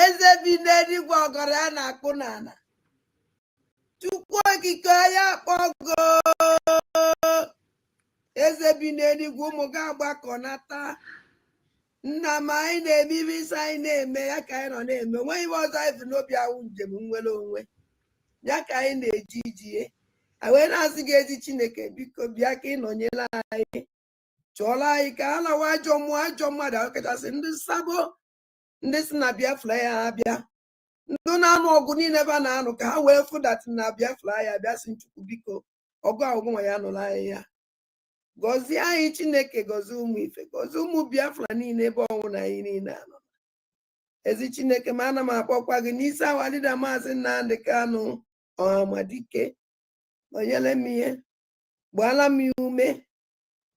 eze bi n'eluigwe ọgọrọ ya na-akpụ n'ala Chukwu okike ya kpọgo eze bi n'eluigwe ụmụ gị agbakọnata nna m anyị na-eme ibe isi anyị na-eme ya ka anyị nọ na-eme onweghị ibe ọzọ anyị bụ n'obi ahụ njem nwere onwe ya ka anyị na-eji ijie wee na-asị gị ezi Chineke biko bịa ka ị nọnyere anyị chụọla anyị ka a lawa ajọ mmadụ ahụ kachasị ndị sabo ndị si na Biafra ya abịa ndị na-anụ ọgụ niile ebe a na-anụ ka ha wee fụdatị na Biafra ya bịa si Chukwu biko ọgụ ọgụnwa ya nụrụ anyị ya gọzie anyị Chineke gọzie ụmụ ife gọzie ụmụ Biafra niile ebe ọnwụ na anyị niile anọ ezi Chineke ma ana m akpọkwa gị n'isi awalida Maazị Nnamdi Kanu Ọhamadike onyere m ihe gbaala m ya ume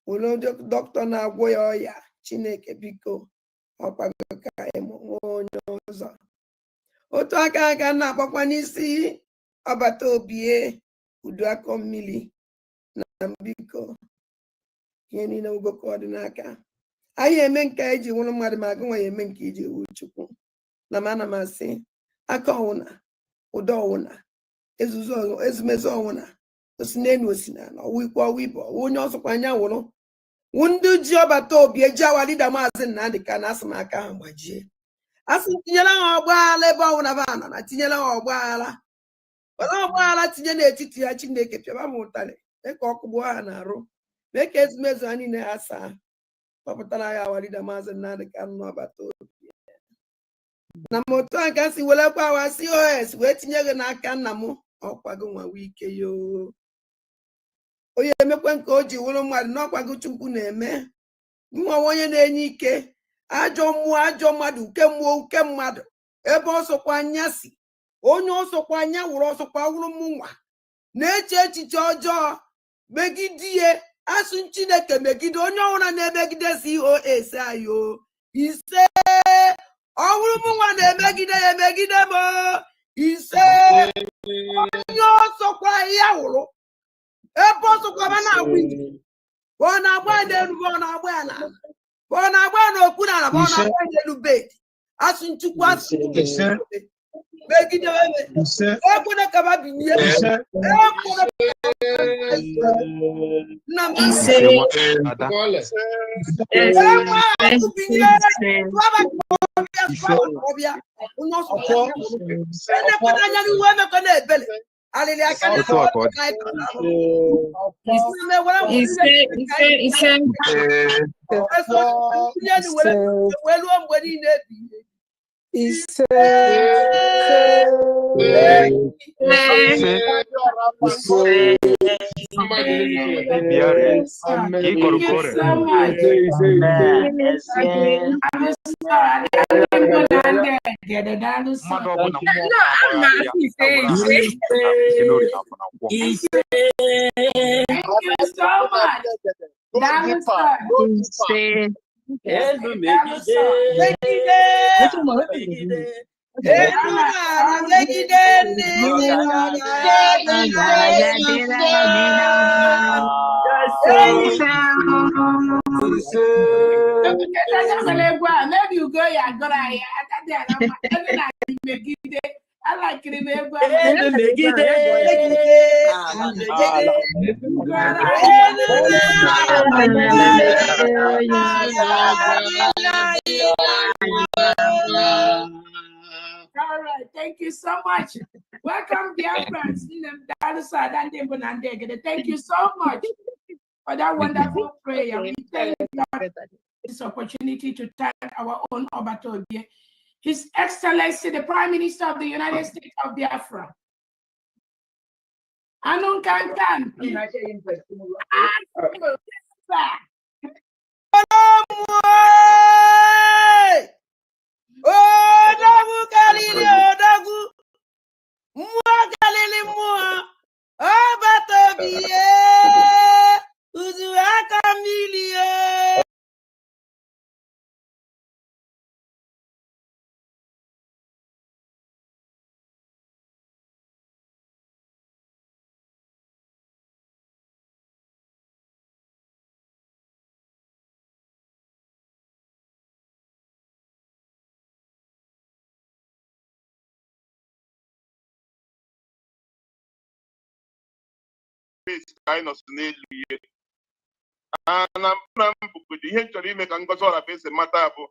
were dọkịta na-agwọ ya ọya Chineke biko ọkwago ka anyị nwee onye ọzọ otu aka na-akpọkwa n'isi ọbata obie udu akọ mmiri na biko ihe niile ugoko ọdịnaka anyị eme nke anyị ji nwụrụ mmadụ ma agụnwa ya eme nke iji wu Chukwu na mana m asị aka ọwụna ụdọ ọwụna ezumezu ọwụna osi n'elu osi na ọwụ ikwu ọwụ ibe ọwụ onye ọsọkwa anya wụrụ wụ ndị ji ọbata obi eji awalida Maazị Nnamdi Kanu asị m aka ha gbajie asị tinyere ha ọgbaghara ebe ọwụna ba nọ na tinyere ha ọgbaghara were ọgbaghara tinye n'etiti ya Chineke pịaba m ụtarị mee ka ọkụ gbuo ha na-arụ mee ka ezumezu ha niile ha saa kpọpụtara ya awalida Maazị Nnamdi Kanu n'ọbata obi na m otu a ka si welekwa awa COS wee tinye gị n'aka nna m ọkwago nwawa ike yoo onye emekwe nke o ji wụrụ mmadụ n'ọkwago Chukwu na-eme mmanwe onye na-enye ike ajọ mmụọ ajọ mmadụ uke mmụọ uke mmadụ ebe ọsọkwa anya si onye ọsọkwa anya wụrụ ọsọkwa wụrụ mụnwa na-eche echiche ọjọọ megidie asụ Chineke megide onye ọbụla na-emegide COS ayo ise ọwụrụ mụnwa na-emegide ya emegide m ise onye ọsọkwa ya wụrụ ebe ọsọkwa na-agba ije ọ na-agba n'elu ọ na-agba ya n'ala ọ na-agba n'okpu n'ala ọ na-agba n'elu bed asụ Chukwu asụ megide ekwene kaba binye maybe you go ya gora ya I like it all right, thank you so much. Welcome, Biafrans. Thank you so much for that wonderful prayer. We thank God this opportunity to thank our own Obatobie, His Excellency, the Prime Minister of the United States of Biafra. Anun Kankan. Orabueze ka anyị nọsị n'elu ihe na mbụ ihe nchọrọ ime ka Ngozi Orabueze mata bụ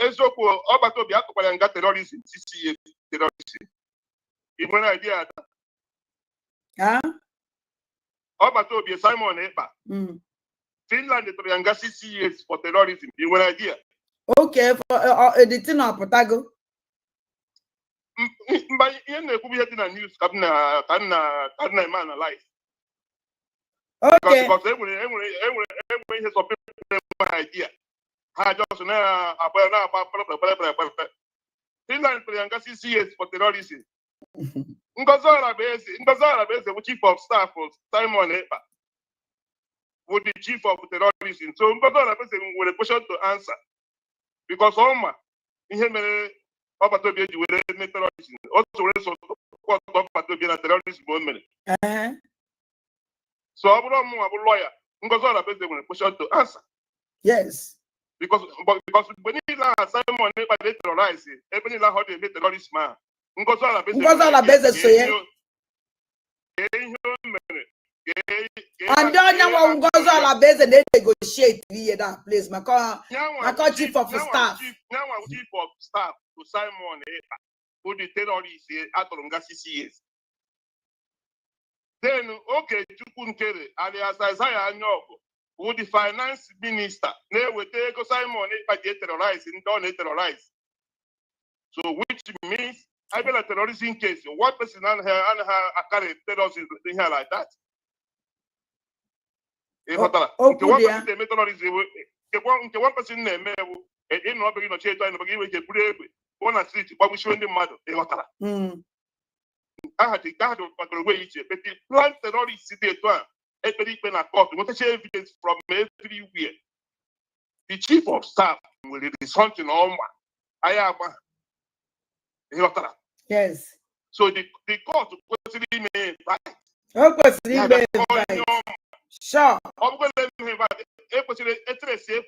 eziokwu ọgbata obi atụkwara ya nga terrorism CCA terrorism. Ị nwere idea ọgbata obi Simon Ekpa Finland tụrụ ya nga 6 years for terrorism. Ị nwere idea? Okay, for editing apụtago. Mba ihe na-ekwu ihe dị na news ka na eme analyze. Okay. Because enwere ihe some people have idea. Ha just na-agba Finland tụrụ ya nga 6 years for terrorism. Ngozi Orabueze bụ chief of staff Simon Ekpa bụ the chief of terrorism. So Ngozi Orabueze nwere question to answer because ọma ihe mere ọgbata obi eji were eme terrorism. O were so ọgbata obi na terrorism o mere. So ọ bụrụ ọmụnwa bụ lawyer, Ngozi Orabueze nwere question to answer. Yes. Because mgbe niile ahụ Simon Ekpa dey terrorize ebe niile ahụ ọ dị eme terrorism ahụ Ngozi Orabueze so ya. Ihe o mere. And onye nwa Ngozi Orabueze na-negotiate ihe that place maka chief of staff. Nyanwa chief of staff to Simon Ekpa who the terrorist atụrụ nga 6 years. Then Okechukwu Nkere alias Isaiah Anyaogu who the finance minister na-eweta ego Simon Ekpa ji terrorize ndị ọ na-terrorize. So which means I been a terrorism case. One person and her carry terrorism here like that. One person they make terrorism. One person they make in no begin no change no begin we get put one street but we show them mad. I had to way each but the plan terrorist city to a very pen a court. What evidence from everywhere. The chief of staff will release something on I am. Yes. So the court possibly may invite. Sure. A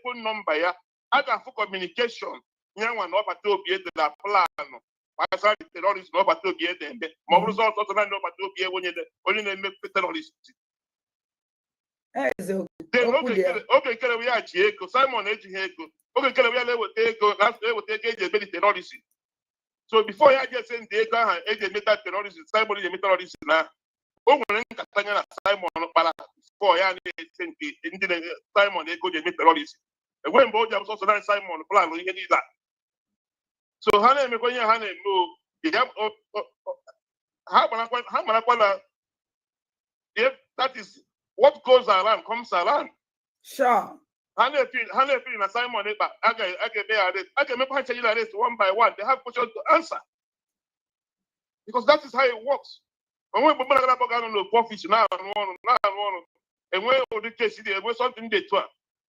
phone number ya. I can for communication. Young one over to be the plan. I saw the terrorists over to be them. More results also not over to be when you only make terrorists. Okay, we are Chieko, Simon Ejiheko. Okay, we are take a terrorism. So before I just send the car and meta terrorists, Simon is a terrorist now. Oh, when Simon before I send the Simon they go to terrorists. And when both of also Simon plan we get that. So Hannah me going Hannah no how if that is what goes around comes around. Sure. Hannah feel na Simon Ekpa I can make arrest one by one. They have questions to answer. Because that is how it works. And when people are going to profit now and when the case is when something they do,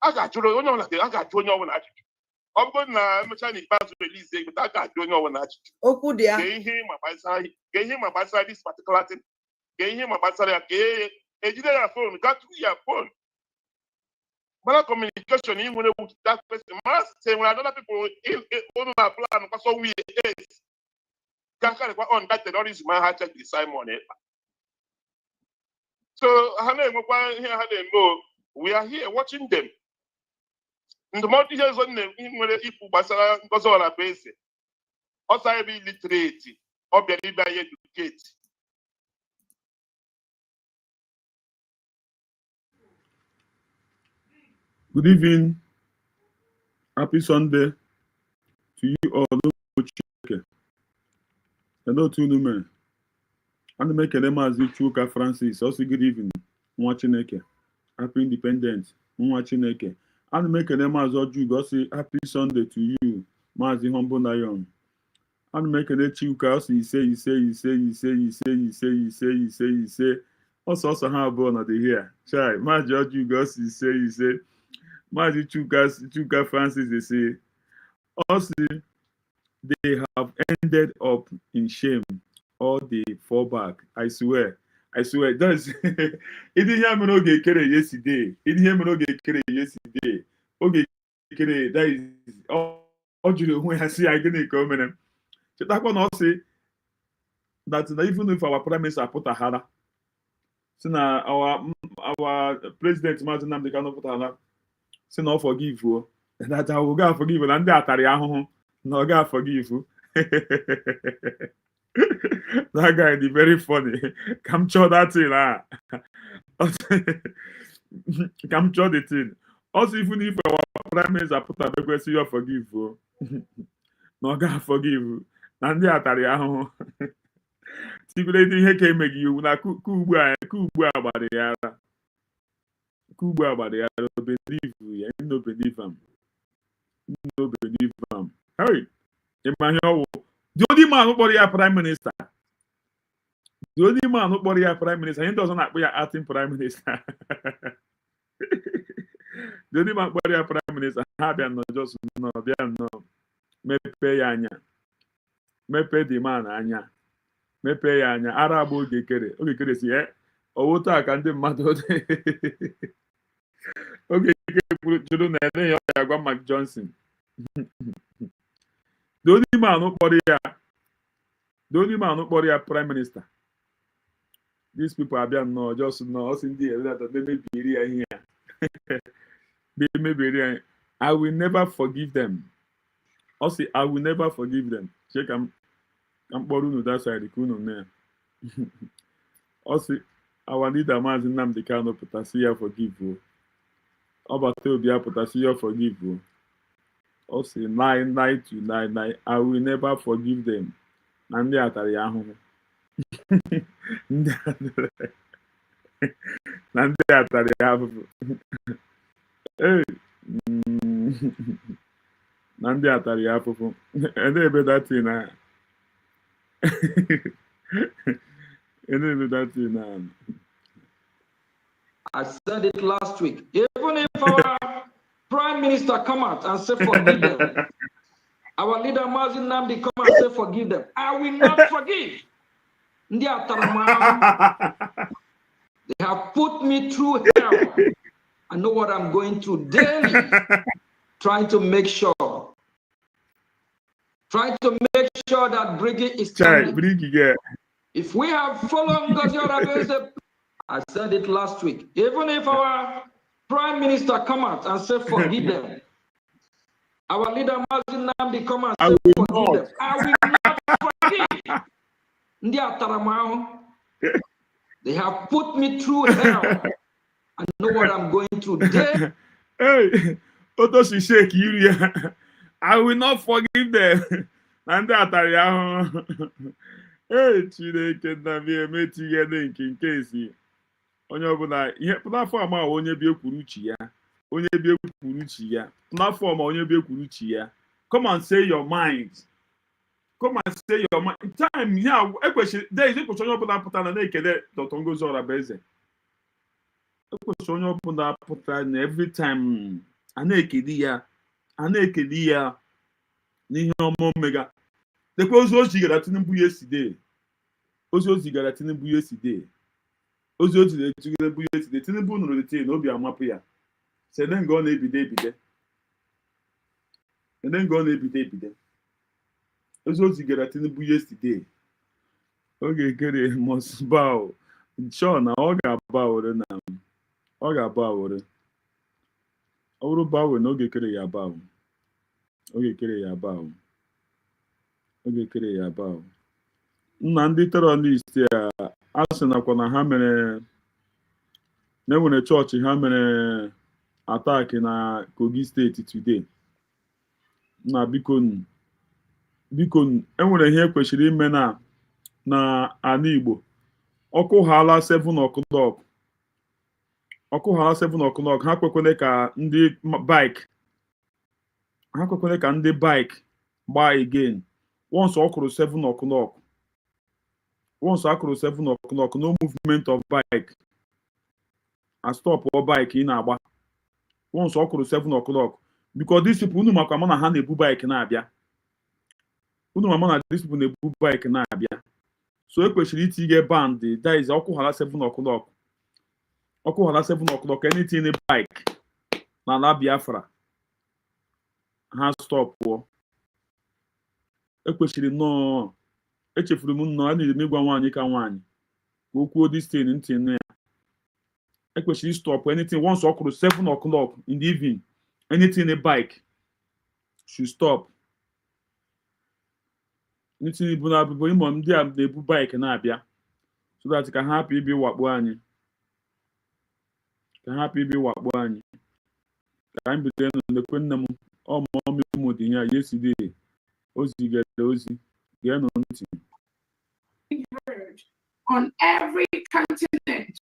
I got you know like I got you know when I I'm going to Chinese pass release but I got you know when I get him about this particular thing. Get him about a phone, got to your phone. But communication, even with that person, must say when other people in our plan, because so we is. Can't on that terrorism, I had to Simon Ekpa. So, we are here watching them. In the multi years on them, if Basara Ngozi Orabueze, also be literate, or be educated. Good evening. Happy Sunday to you all. Hello to you, man. And make a mazi Chuka Francis. Also, good evening. Mwachineke. Happy Independence. Mwachineke. And make a mazi Oju. Say happy Sunday to you, Mazi Humble Nayon. And make a Chuka. Say. Also have one of the here. Chai. Mazi Oju. Say. Mazi Chuka Francis, they say, also, they have ended up in shame or they fall back. I swear. That's it didn't happen yesterday. It didn't happen yesterday. Okay, that is all when I see I gonna come in. So that one also say that even if our prime minister put a hara, si na our president Maazị Nnamdi Kanu pụtara si na ọ forgive o that I will go forgive na ndị atari ahụhụ na ọ ga forgive. That guy is very funny. Come show that thing come show the thing. Also, even if our prime minister put a request, you forgive o na ọ ga forgive na ndị atari ahụhụ. Siguredi ihe ka emeghị iwu na ku ugbu a gbara ya ara. Ku ugbu a gbara ya ara. Believe ya, no believe am. No believe am. Hey, Emmanuel, the only man who body a prime minister. The only man who body a prime minister. He doesn't like acting prime minister. The only man body a prime minister. Habian no just no, no. Mepe ya anya. Mepe the man anya. Mepe ya anya. Arabo ogekere si owoto aka ndị mmadụ ogekere jụrụ na ene ya agwa Mark Johnson. The only man who body a prime minister. These people are being no just no us in the that they may be here. They may be here. I will never forgive them. Also, I will never forgive them. Check I'm born that side. Also, our leader Maazị Nnamdi Kanu Potasiya forgive you. Obatobia Potasiya forgive you. Also, lie to lie. I will never forgive them. Nandi atari ahụhụ. Nandi atari ahụhụ. Hey. Nandi atari ahụhụ. And they that thing now. I said it last week. Even if our prime minister come out and say forgive them, our leader Maazị Nnamdi come and say forgive them, I will not forgive. They have put me through hell. I know what I'm going through daily, trying to make sure that Briggy is standing. If we have followed Ngozi Orabueze, I said it last week, even if our prime minister come out and say forgive them, our leader Maazị Nnamdi come and say forgive them, I will not forgive. They have put me through hell. I know what I'm going through today. Hey, Otoshi shake you. I will not forgive them. And that hey, Chineke na me emetighe nke esi. Onye ọbụla ihe platform a onye bi ekwuru chi ya. Onye bi ekwuru chi ya. Platform onye bi ekwuru chi ya. Come and say your mind. Come and say your mind. Time here, there is a question ọbụla pụtara na ekele Dr. Ngozi Orabueze. Question ọbụla pụtara na every time a na-ekele ya n'ihe ọma omega. Dekwa ozi o zigara Tinubu yesterday. Tinubu nụrụ dete na obi amapụ ya. Sede nga ọ na-ebide. Ozi o zigara Tinubu yesterday. Oge kere must bow. Sure na ọ ga-aba ore na ọ ga-aba ore. Ọ bụrụ bawe na oge kere ya bawo. Nna ndị terrorist a sị nakwa na ha mere na-enwere chọọchị ha mere attack na Kogi steeti today. Na biko enwere ihe kwesịrị ime na ala Igbo. Ọkụ hala 7 o'clock. Ha kwekwele ka ndị bike gbaa again. Once ọkụrụ 7 o'clock. No movement of bike. I stop all bike in agba. Once ọkụrụ 7 o'clock. Because these people unu maka mana ha na-ebu bike na-abịa. So ekwesịrị itinye band that is ọkụ hala 7 o'clock. Anything in bike na ala Biafra ha stop pụọ. Ekwesịrị echefuru m nnọọ a na-eme ịgwa nwaanyị ka nwaanyị ka o kwuo this thing ntị nne ya She stop anything once o'clock, 7 o'clock in the evening. Anything in a bike, she stop. Anything in a bike na-abịa, so that can happy be wakpo anyị. Can happy be wakpo anyị. Ka anyị bido n'ekwe nne m ọmụmụ ụmụ dị ya yesterday. Ozi gere ozi, geenụ ntị. Heard on every continent.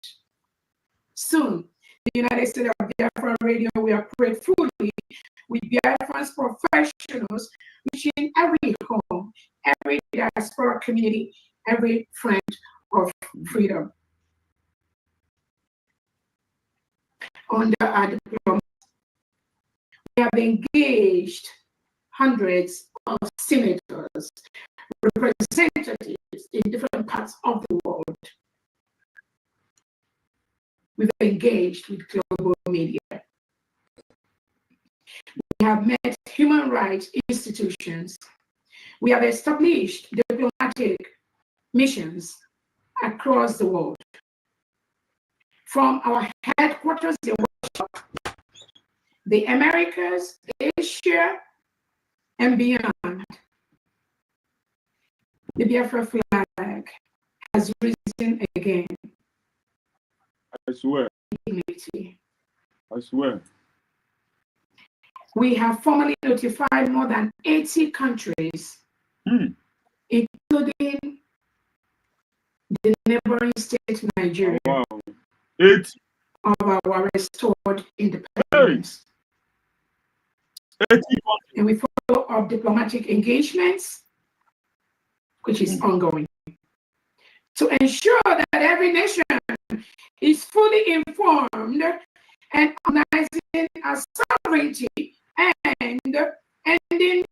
Soon, the United States of Biafra Radio will operate fully with Biafrans professionals, reaching every home, every diaspora community, every friend of freedom. Under our diplomacy, we have engaged hundreds of senators, representatives in different parts of the world. We've engaged with global media. We have met human rights institutions. We have established diplomatic missions across the world. From our headquarters in Washington, the Americas, Asia, and beyond, the Biafra flag has risen again. I swear. Dignity. I swear. We have formally notified more than 80 countries, including the neighboring state Nigeria, wow. 8 of our restored independence. 80. And we follow up diplomatic engagements, which is ongoing, to ensure that every nation is fully informed and recognizing our sovereignty and ending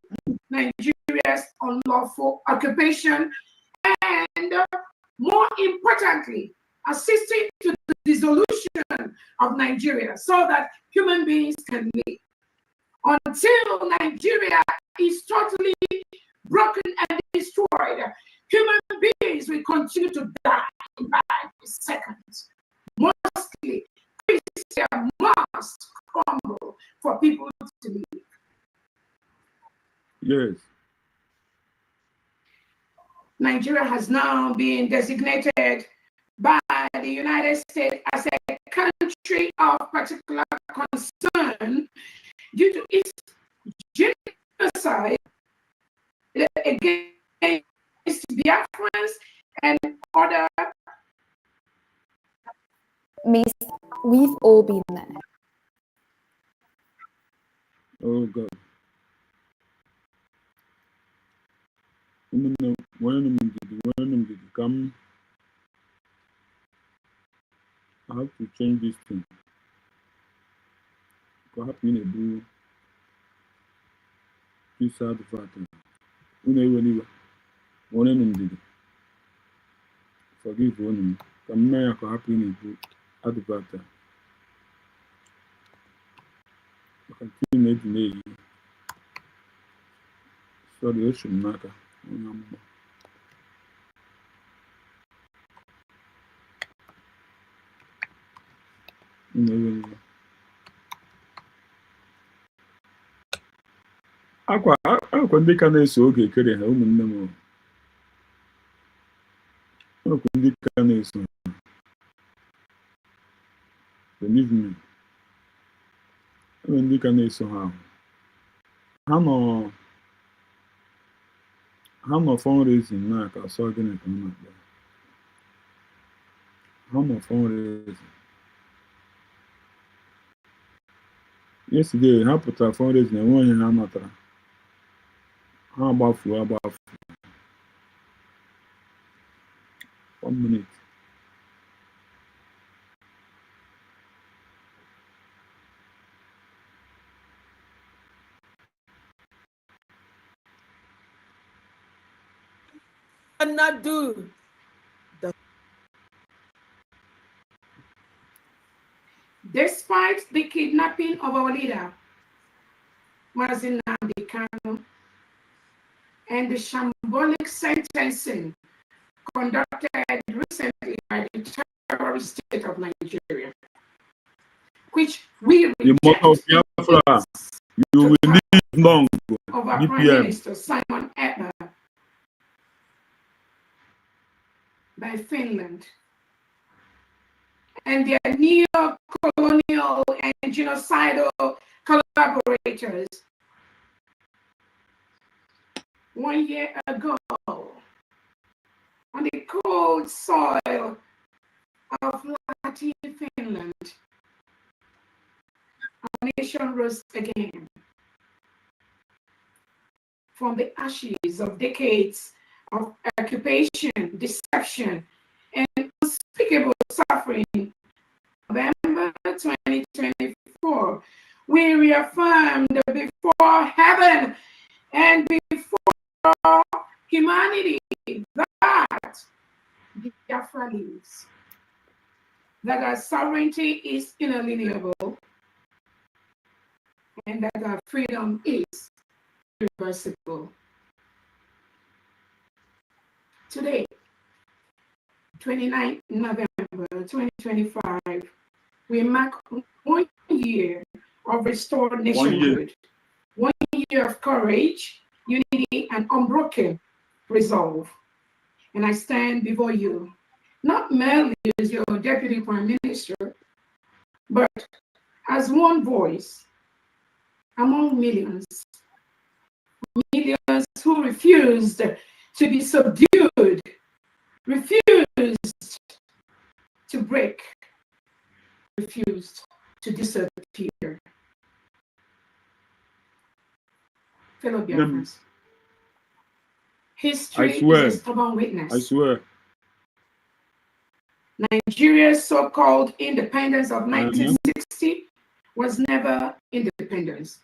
Nigeria's unlawful occupation, and more importantly, assisting to the dissolution of Nigeria so that human beings can live. Until Nigeria is totally broken and destroyed, human beings will continue to die by the seconds. Mostly, Christians must crumble for people to live. Yes. Nigeria has now been designated by the United States as a country of particular concern due to its genocide against Biafrans and other. Miss, we've all been there. Oh God. Come. I have to change this thing. Perhaps we need to do this advert. Forgive one. Come here, perhaps we need to do advert. Continue to make. Sorry, I should not. akwa ndị ka na-eso oge ekere ha ụmụnne m, akwa ndị ka na-eso ha, believe me, ndị ka na-eso ha ha nọ fundraising na ka sọ gịnị ka m na-akpọ ha nọ fundraising. Yesterday ha pụtara fundraising na enwe onye ha natara, ha agbafu 1 minute. Not do. Despite the kidnapping of our leader, Mazi Nnamdi Kanu, and the shambolic sentencing conducted recently by the terrorist state of Nigeria, which we reject. Biafra, you will live long. Of our D.P.M. Prime Minister Simon Ekpa by Finland and their neo-colonial and genocidal collaborators 1 year ago on the cold soil of Lahti, Finland. Our nation rose again from the ashes of decades of occupation, deception, and unspeakable suffering. November 2024, we reaffirmed before heaven and before humanity that Biafra lives, that our sovereignty is inalienable, and that our freedom is irreversible. Today, 29 November 2025, we mark 1 year of restored nationhood, 1 year of courage, unity, and unbroken resolve. And I stand before you, not merely as your Deputy Prime Minister, but as one voice among millions who refused to be subdued, refused to break, refused to disappear. Fellow Biafrans, history is a stubborn witness. I swear. Nigeria's so-called independence of 1960 was never independence.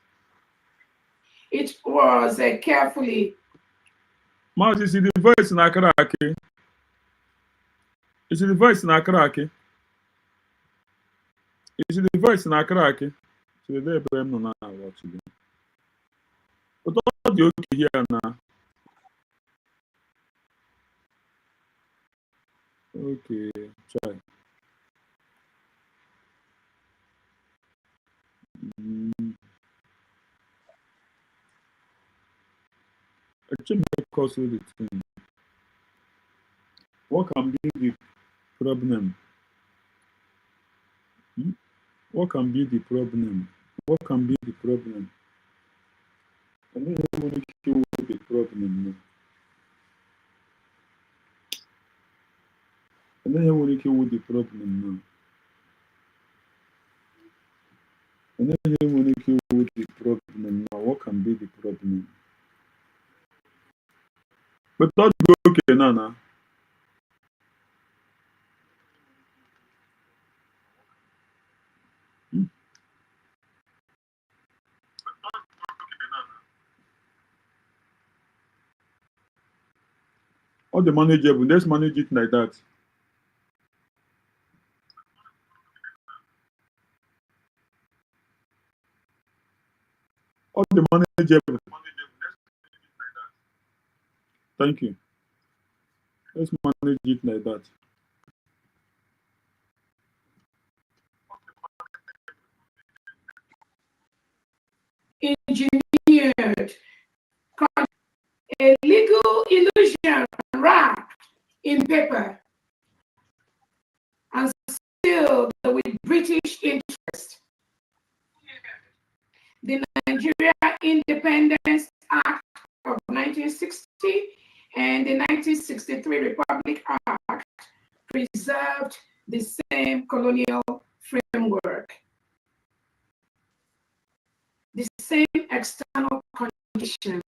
It was a carefully... Mount, you see the voice in Akaraki? You see the voice in Akaraki? You see the voice in Akaraki? So the D.P.M no now watching. But all the okay here now. Okay, try. Actually, because of the thing. What can be the problem? What can be the problem? What can be the problem? I don't know what the problem. I don't know what the problem now. I don't know what the problem now. What can be the problem? But not okay, Nana. All the manageable, let's manage it like that. All the manageable. Thank you. Let's manage it like that. Engineered, a legal illusion wrapped in paper and sealed with British interest. The Nigeria Independence Act of 1960 and the 1963 Republic Act preserved the same colonial framework, the same external condition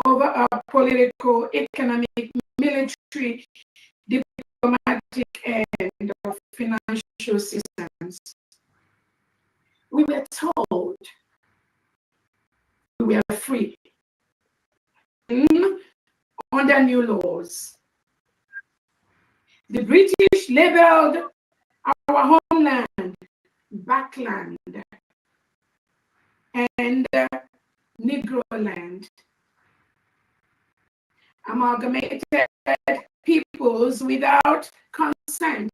over our political, economic, military, diplomatic, and financial systems. We were told we were free under new laws. The British labeled our homeland Backland and Negro land, amalgamated peoples without consent,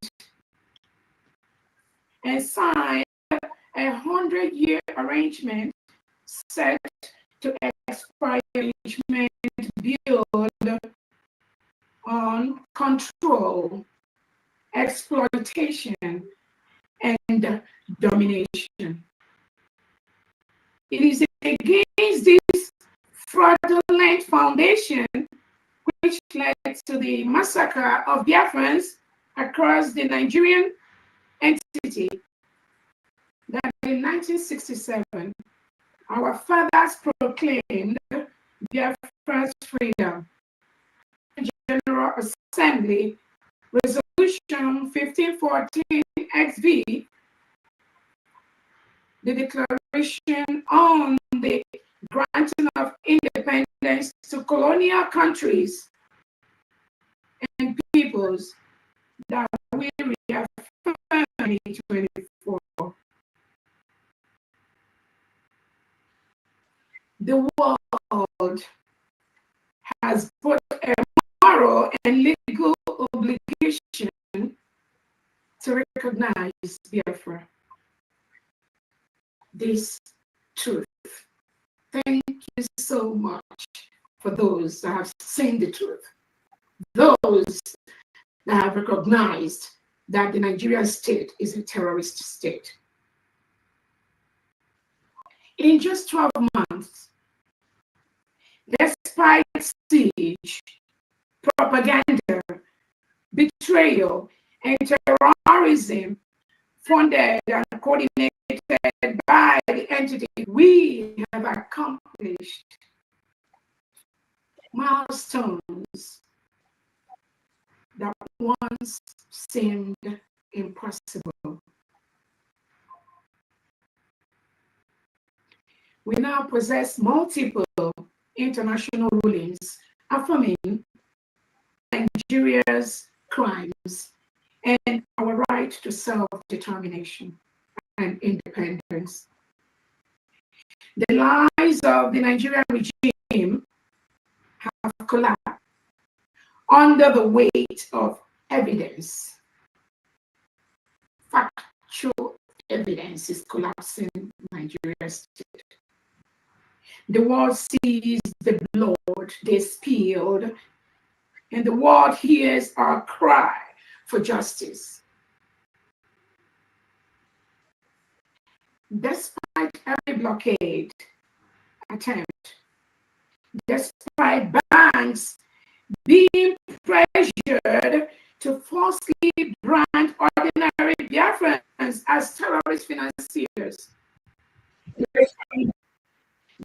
and signed a 100-year arrangement set to expire arrangement build on control, exploitation, and domination. It is against this fraudulent foundation which led to the massacre of Biafrans across the Nigerian entity that in 1967, our fathers proclaimed Biafra's freedom. General Assembly Resolution 1514 XV, the Declaration on the Granting of Independence to Colonial Countries and Peoples, that we reaffirm in 2024. The world has both a moral and legal obligation to recognize Biafra. This truth. Thank you so much for those that have seen the truth, those that have recognized that the Nigerian state is a terrorist state. In just 12 months, despite siege, propaganda, betrayal, and terrorism funded and coordinated by the entity, we have accomplished milestones that once seemed impossible. We now possess multiple international rulings affirming Nigeria's crimes and our right to self-determination and independence. The lies of the Nigerian regime have collapsed under the weight of evidence. Factual evidence is collapsing Nigeria's state. The world sees the blood they spilled, and the world hears our cry for justice. Despite every blockade attempt, despite banks being pressured to falsely brand ordinary Biafrans as terrorist financiers,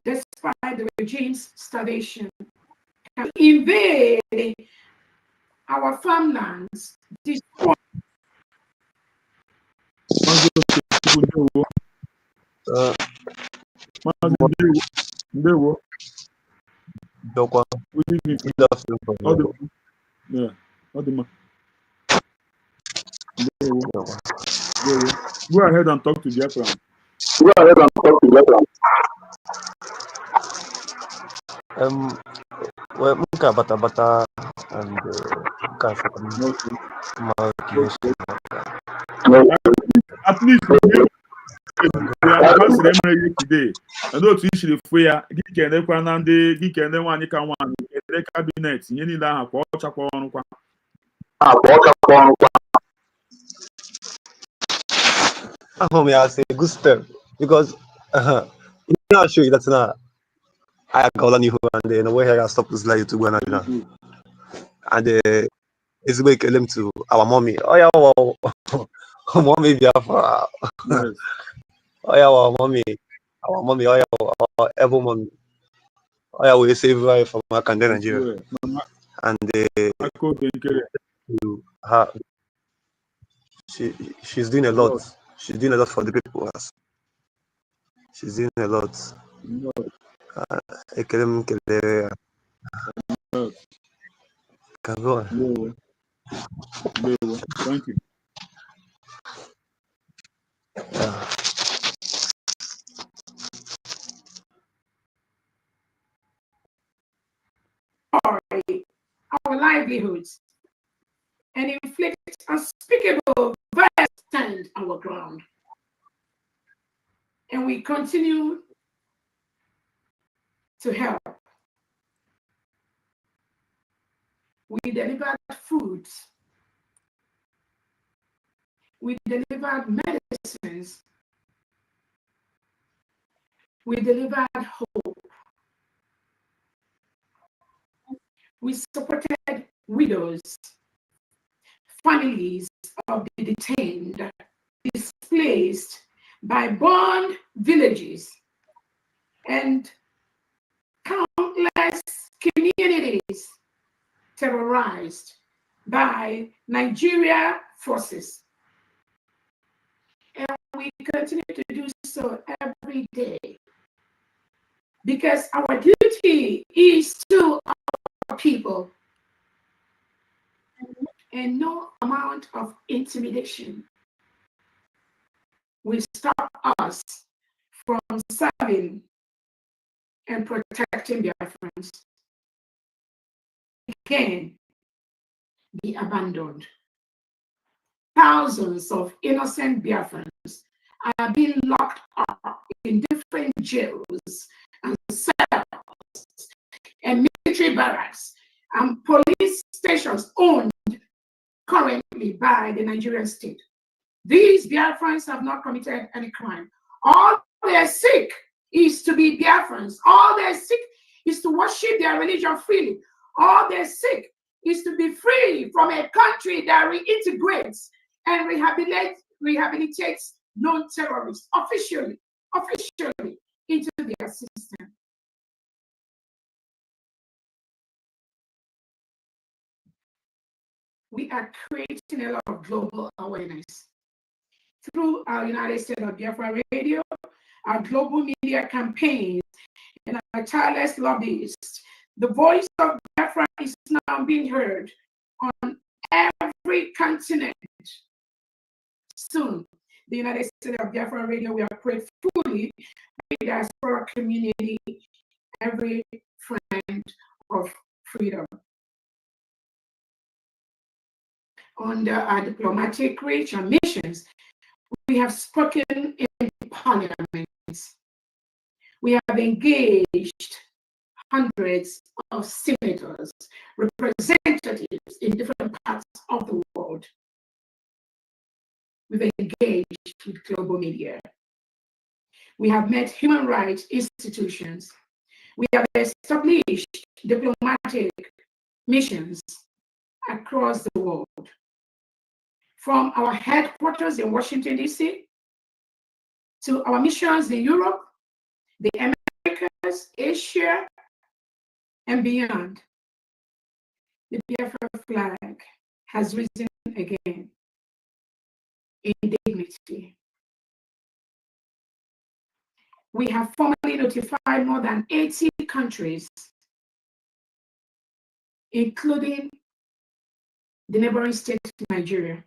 despite the regime's starvation, invade our farmlands, destroy. Go ahead and talk to Biafran. Go ahead and talk to Biafran. Well, muka bata-bata and at least today. I know to issue for ya, get a quanande, get a one you can one, the cabinet, you need a quarter on. I say good step because I'm not sure that's not. I call on you and then where I stop this live to go and it's like them to our mommy. Oh yeah, wow. Mommy Biafra. Oh yeah, our mommy. Oh yeah, every mommy. Oh yeah, we save life from Nigeria. And she's doing a lot. She's doing a lot for the people. She's doing a lot. Thank you. Our livelihoods and inflict unspeakable violence stand our ground. And we continue to help. We delivered food. We delivered medicines. We delivered hope. We supported widows, families of the detained, displaced by burned villages, and countless communities terrorized by Nigeria forces. And we continue to do so every day because our duty is to our people, and no amount of intimidation will stop us from serving and protecting Biafrans. Can be abandoned. Thousands of innocent Biafrans are being locked up in different jails and cells and military barracks and police stations owned currently by the Nigerian state. These Biafrans have not committed any crime. All they seek is to be Biafrans. All they seek is to worship their religion freely. All they seek is to be free from a country that reintegrates and rehabilitates non-terrorists officially into their system. We are creating a lot of global awareness through our United States of Biafra Radio, our global media campaigns, and our tireless lobbyists. The voice of Biafra is now being heard on every continent. Soon, the United States of Biafra Radio will operate fully with the diaspora community, every friend of freedom. Under our diplomatic reach and missions, we have spoken in parliaments. We have engaged hundreds of senators, representatives in different parts of the world. We've engaged with global media. We have met human rights institutions. We have established diplomatic missions across the world. From our headquarters in Washington, D.C., to our missions in Europe, the Americas, Asia, and beyond. The Biafra flag has risen again in dignity. We have formally notified more than 80 countries, including the neighboring state of Nigeria,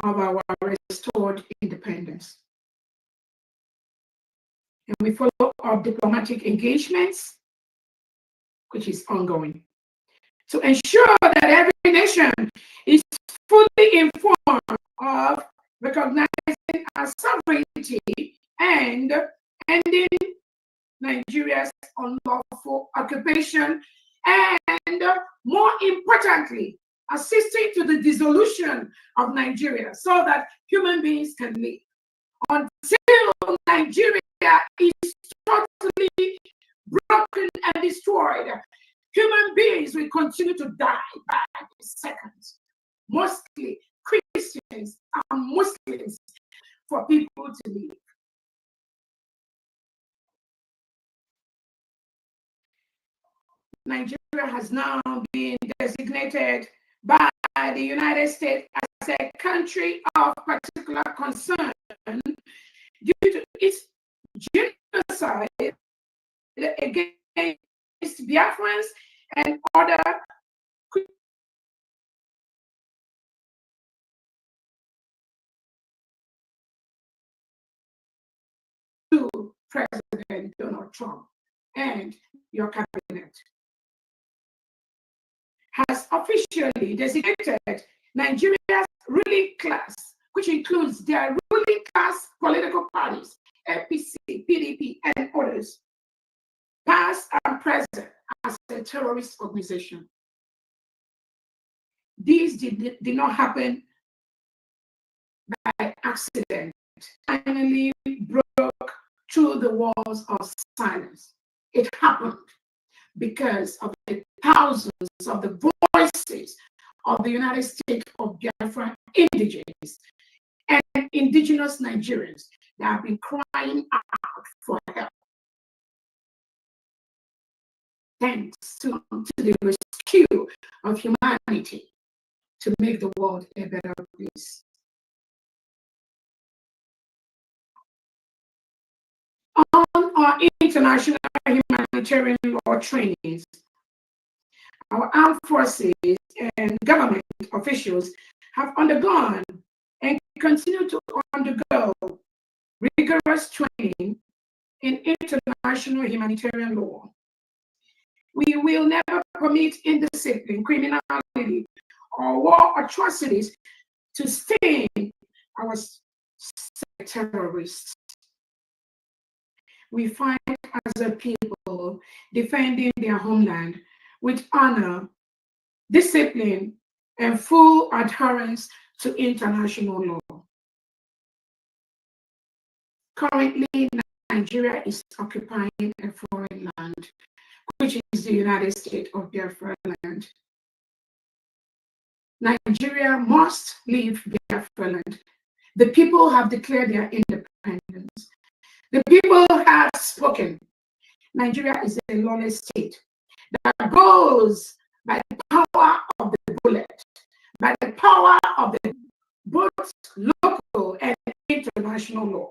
of our restored independence. And we follow up diplomatic engagements, which is ongoing, to ensure that every nation is fully informed of recognizing our sovereignty and ending Nigeria's unlawful occupation, and more importantly, assisting to the dissolution of Nigeria so that human beings can live. Until Nigeria is totally broken and destroyed, human beings will continue to die by the seconds, mostly Christians and Muslims, for people to live. Nigeria has now been designated by the United States as a country of particular concern due to its genocide against Biafrans and other to President Donald Trump and your cabinet has officially designated Nigeria's ruling class which includes their ruling class political parties, APC, PDP, and others, past and present, as a terrorist organization. These did not happen by accident. Finally broke through the walls of silence. It happened because of the thousands of the voices of the United States of Biafra indigenous and indigenous Nigerians that have been crying out for help. Thanks to the rescue of humanity to make the world a better place. On our international humanitarian law trainings, our armed forces and government officials have undergone and continue to undergo rigorous training in international humanitarian law. We will never permit indiscipline, criminality, or war atrocities to stain our terrorists. We fight as a people defending their homeland with honor, discipline, and full adherence to international law. Currently, Nigeria is occupying a foreign land, which is the United States of Biafra land. Nigeria must leave Biafra land. The people have declared their independence. The people have spoken. Nigeria is a lawless state that goes by the power of the bullet, by the power of the both local and international law.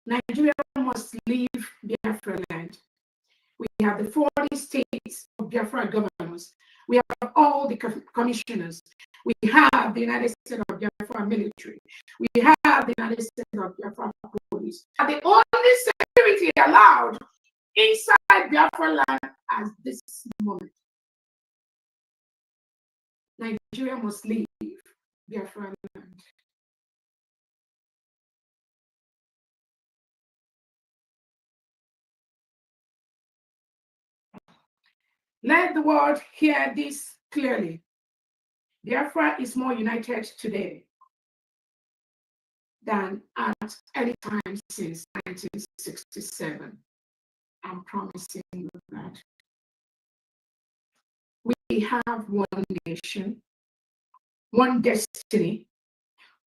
Nigeria must leave Biafra land. We have the 40 states of Biafra governors. We have all the commissioners. We have the United States of Biafra military. We have the United States of Biafra police. And the only security allowed inside Biafra land at this moment. Nigeria must leave Biafra land. Let the world hear this clearly. Biafra is more united today than at any time since 1967. I'm promising you that. We have one nation, one destiny,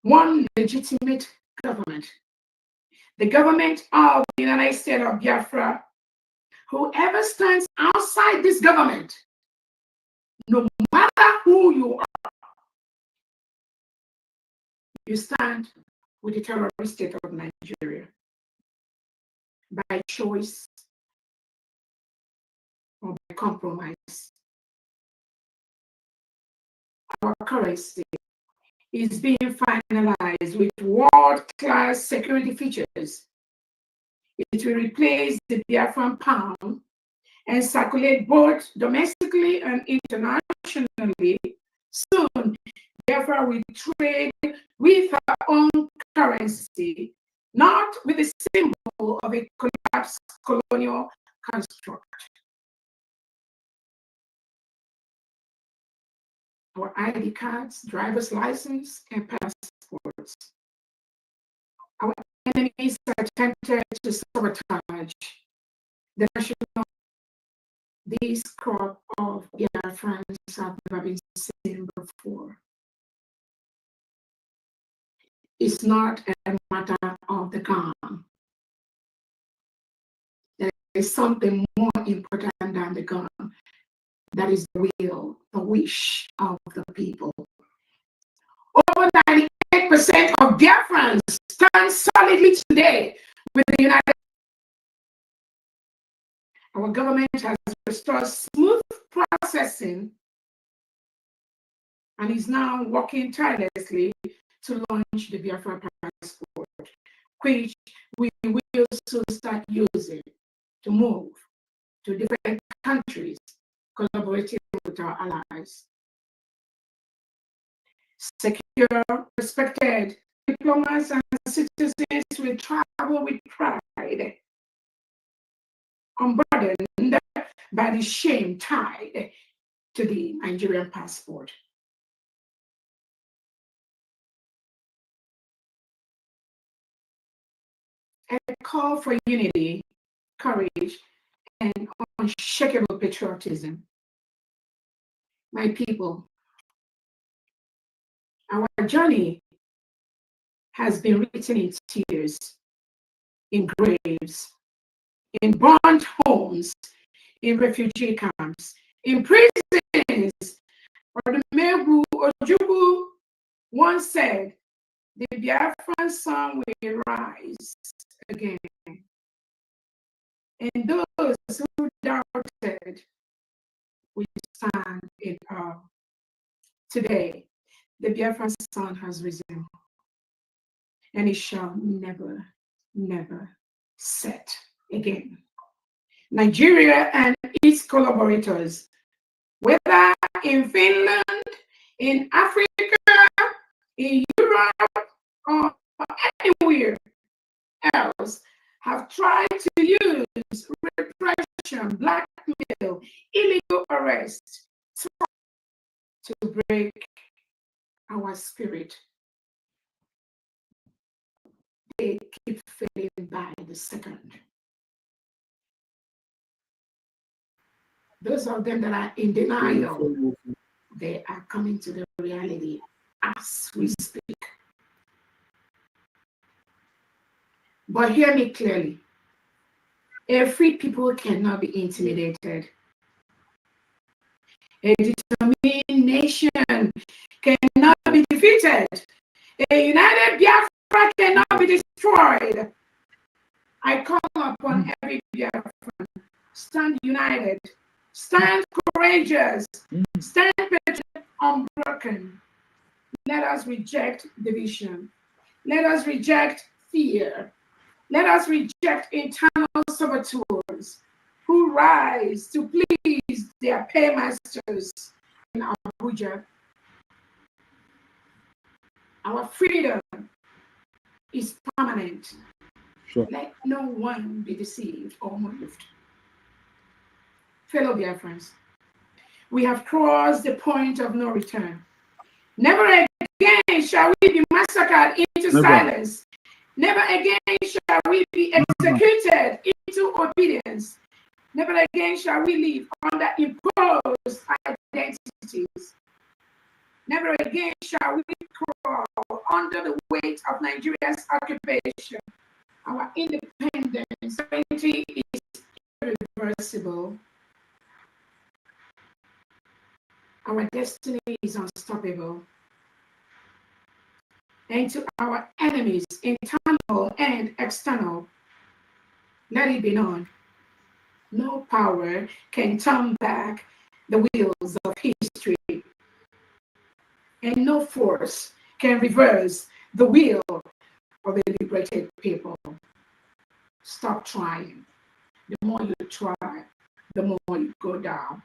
one legitimate government. The government of the United States of Biafra. Whoever stands outside this government, no matter who you are, you stand with the terrorist state of Nigeria by choice or by compromise. Our currency is being finalized with world-class security features. It will replace the Biafran pound and circulate both domestically and internationally. Soon, Biafra will trade with her own currency, not with the symbol of a collapsed colonial construct. Our ID cards, driver's license, and passports. Our enemies attempted to sabotage the national. This crop of Biafrans have never been seen before. It's not a matter of the gun. There is something more important than the gun. That is the will, the wish of the people. Over 98% of Biafrans stand solidly today with the United States. Our government has restored smooth processing and is now working tirelessly to launch the Biafra passport, which we will soon start using to move to different countries, collaborating with our allies. secure, respected diplomats and citizens will travel with pride, unburdened by the shame tied to the Nigerian passport. A call for unity, courage, and unshakable patriotism. My people, our journey has been written in tears, in graves, in burnt homes, in refugee camps, in prisons. Odumegwu Ojukwu once said, the Biafran sun will rise again. And those who doubted will stand in awe. Today, the Biafran sun has risen, and it shall never, never set again. Nigeria and its collaborators, whether in Finland, in Africa, in Europe, or anywhere else, have tried to use repression, blackmail, illegal arrest to break our spirit. They keep failing by the second. Those of them that are in denial, they are coming to the reality as we speak. But hear me clearly. A free people cannot be intimidated. A determined nation cannot be defeated. A united Biafra cannot be destroyed. I call upon every Biafran, stand united, stand courageous, stand patient, unbroken. Let us reject division. Let us reject fear. Let us reject internal saboteurs who rise to please their paymasters in Abuja. Our freedom is permanent. Sure. Let no one be deceived or moved. Fellow Biafrans, we have crossed the point of no return. Never again shall we be massacred into silence. Never again shall we be executed into obedience. Never again shall we live under imposed identities. Never again shall we crawl under the weight of Nigeria's occupation. Our independence sovereignty is irreversible. Our destiny is unstoppable. And to our enemies, internal and external, let it be known, no power can turn back the wheels of history, and no force can reverse the will of the liberated people. Stop trying. The more you try, the more you go down.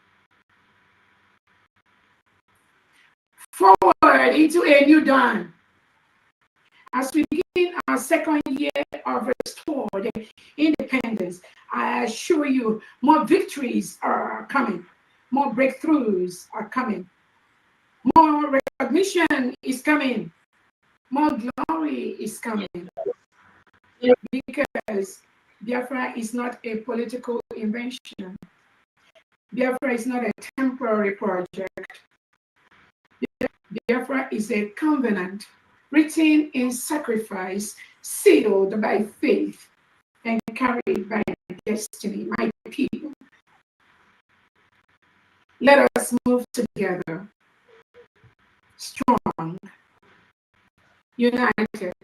Forward into a new dawn. As we begin our second year of restored independence, I assure you more victories are coming, more breakthroughs are coming, more recognition is coming, more glory is coming. Because Biafra is not a political invention. Biafra is not a temporary project. Biafra is a covenant written in sacrifice, sealed by faith, and carried by destiny, my people. Let us move together, strong, united,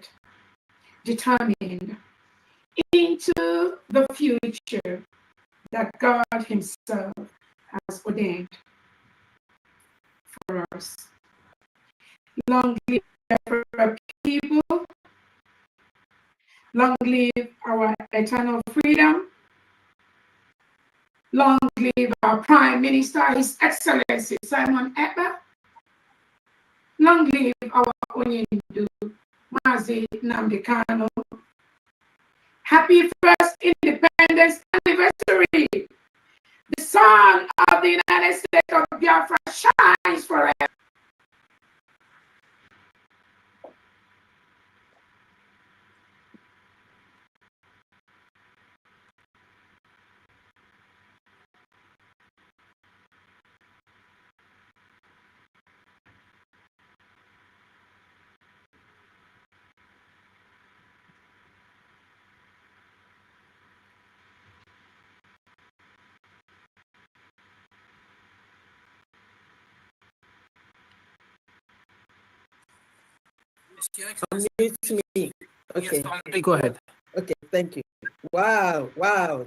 determined, into the future that God Himself has ordained for us. Long live our people. Long live our eternal freedom. Long live our Prime Minister, His Excellency Simon Ekpa. Long live our Onyendu, Mazi Nnamdi Kanu. Happy first independence anniversary. The sun of the United States of Biafra shines forever. Unmute me. Okay. Yes, go ahead. Okay, thank you. Wow, wow.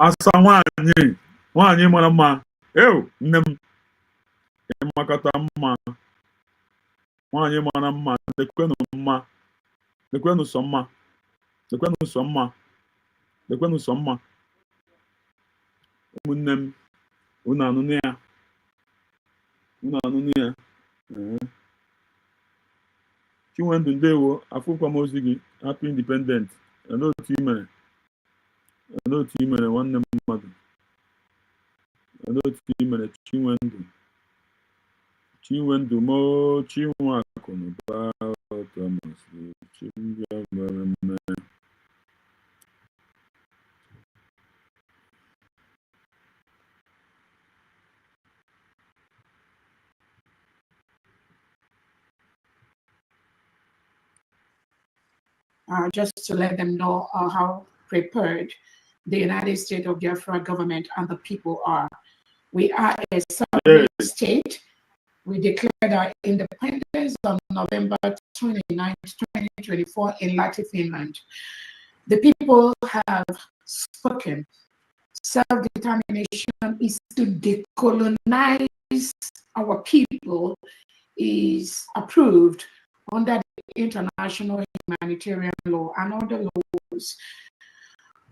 Asa nwanyị mara mma. Ew, nne m. Ịmakọta mma. Nwanyị mara mma. Lekwenụ mma. Lekwenụ sọ mma. Lekwenụ sọ mma. Lekwenụ sọ mma. Ụmụnne m, unu anụnụ ya. Unu anụnụ ya. Chinwendu ndewo, afụkwa m ozi gị. Happy Independent. Olee otu i mere? Olee otu i mere nwanne m mmadụ? Olee otu i mere Chinwendu? Chinwendu mo Chinwakụ n'ụba Thomas Chimbia mere mme. Just to let them know how prepared the United States of Biafra government and the people are. We are a sovereign state. We declared our independence on November 29, 2024 in Lahti, Finland. The people have spoken. Self-determination is to decolonize our people is approved under the international humanitarian law and other laws.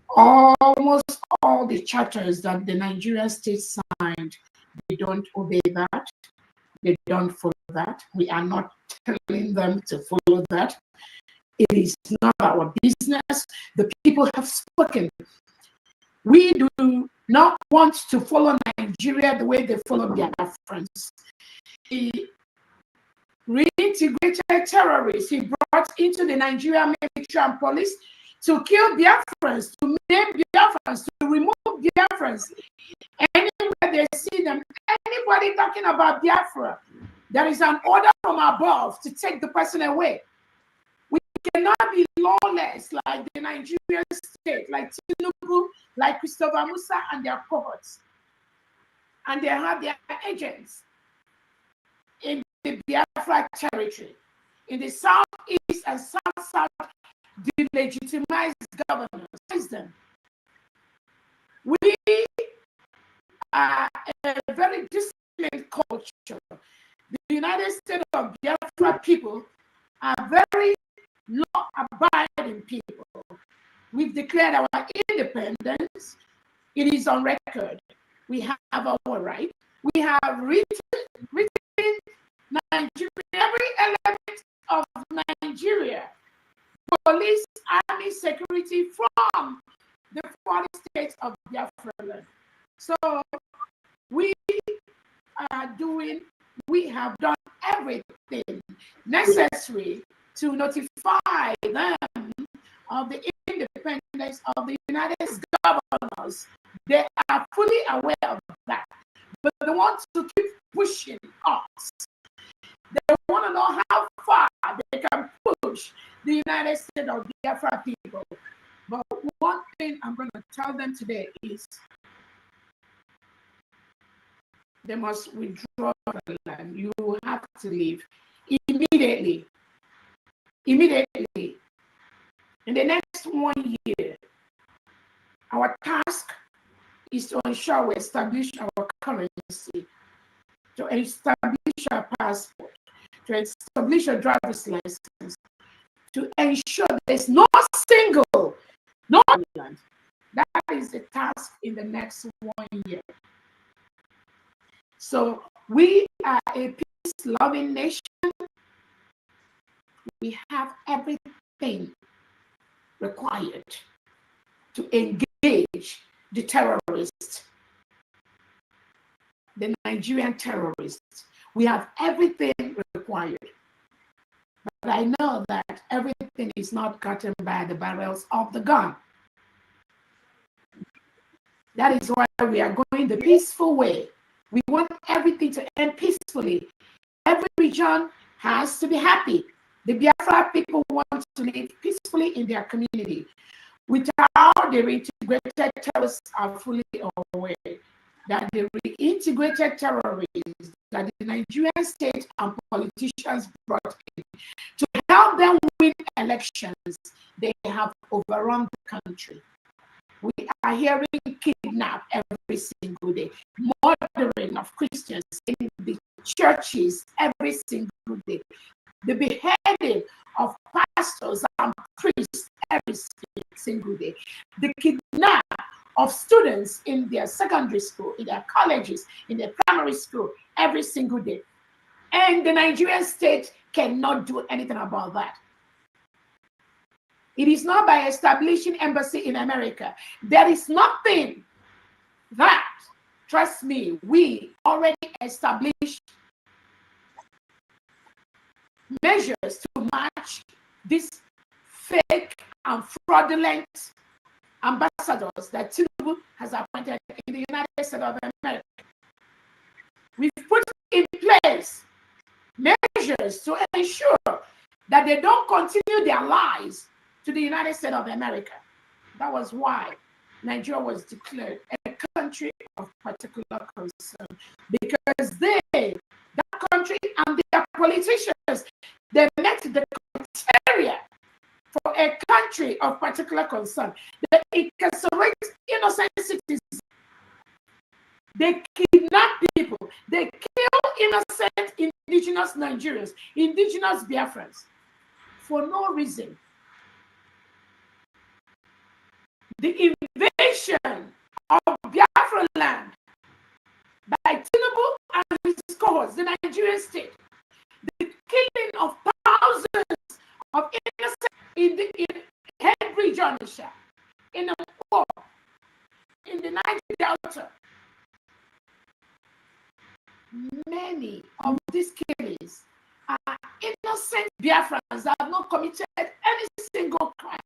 Almost all the charters that the Nigerian state signed, they don't obey that. They don't follow that. We are not telling them to follow that. It is not our business. The people have spoken. We do not want to follow Nigeria the way they follow Biafrans. He reintegrated terrorists. He brought into the Nigerian military and police to kill Biafrans, to name Biafrans, to remove Biafrans. Anywhere they see them, anybody talking about Biafra, there is an order from above to take the person away. We cannot be lawless like the Nigerian state, like Tinubu, like Christopher Musa and their cohorts. And they have their agents in the Biafra territory. In the southeast and south-south, delegitimized governors. We are a very disciplined culture. The United States of Biafra people are very law-abiding people. We've declared our independence. It is on record. We have our right. We have written Nigeria, every element of Nigeria, police, army, security from the 40 states of Biafra. So we have done everything necessary to notify them of the independence of the United States governors. They are fully aware of that, but they want to keep pushing us. They want to know how far they can push the United States of Biafra people. But one thing I'm going to tell them today is they must withdraw from the land. You have to leave immediately. Immediately. In the next 1 year, our task is to ensure we establish our currency, to establish our passport, to establish a driver's license, to ensure there's no single, no land. That is the task in the next 1 year. So We are a peace-loving nation. We have everything required to engage the terrorists, the Nigerian terrorists. We have everything required. But I know that everything is not gotten by the barrels of the gun. That is why we are going the peaceful way. We want everything to end peacefully. Every region has to be happy. The Biafra people want to live peacefully in their community. Without the reintegrated terrorists are fully aware that the reintegrated terrorists that the Nigerian state and politicians brought in to help them win elections, they have overrun the country. We are hearing kidnap every single day, murdering of Christians in the churches every single day, the beheading of pastors and priests every single day, the kidnap of students in their secondary school, in their colleges, in their primary school every single day. And the Nigerian state cannot do anything about that. It is not by establishing embassy in America. There is nothing that, trust me, we already established measures to match these fake and fraudulent ambassadors that Tinubu has appointed in the United States of America. We've put in place measures to ensure that they don't continue their lies to the United States of America. That was why Nigeria was declared a country of particular concern, because that country and their politicians, they met the criteria for a country of particular concern. They incarcerate innocent citizens. They kidnap people. They kill innocent indigenous Nigerians, indigenous Biafrans, for no reason. The invasion of Biafran land by Tinubu and his cohorts, the Nigerian state, the killing of thousands of innocent in Head region, in the war, in the Niger Delta. Many of these killings are innocent Biafrans that have not committed any single crime.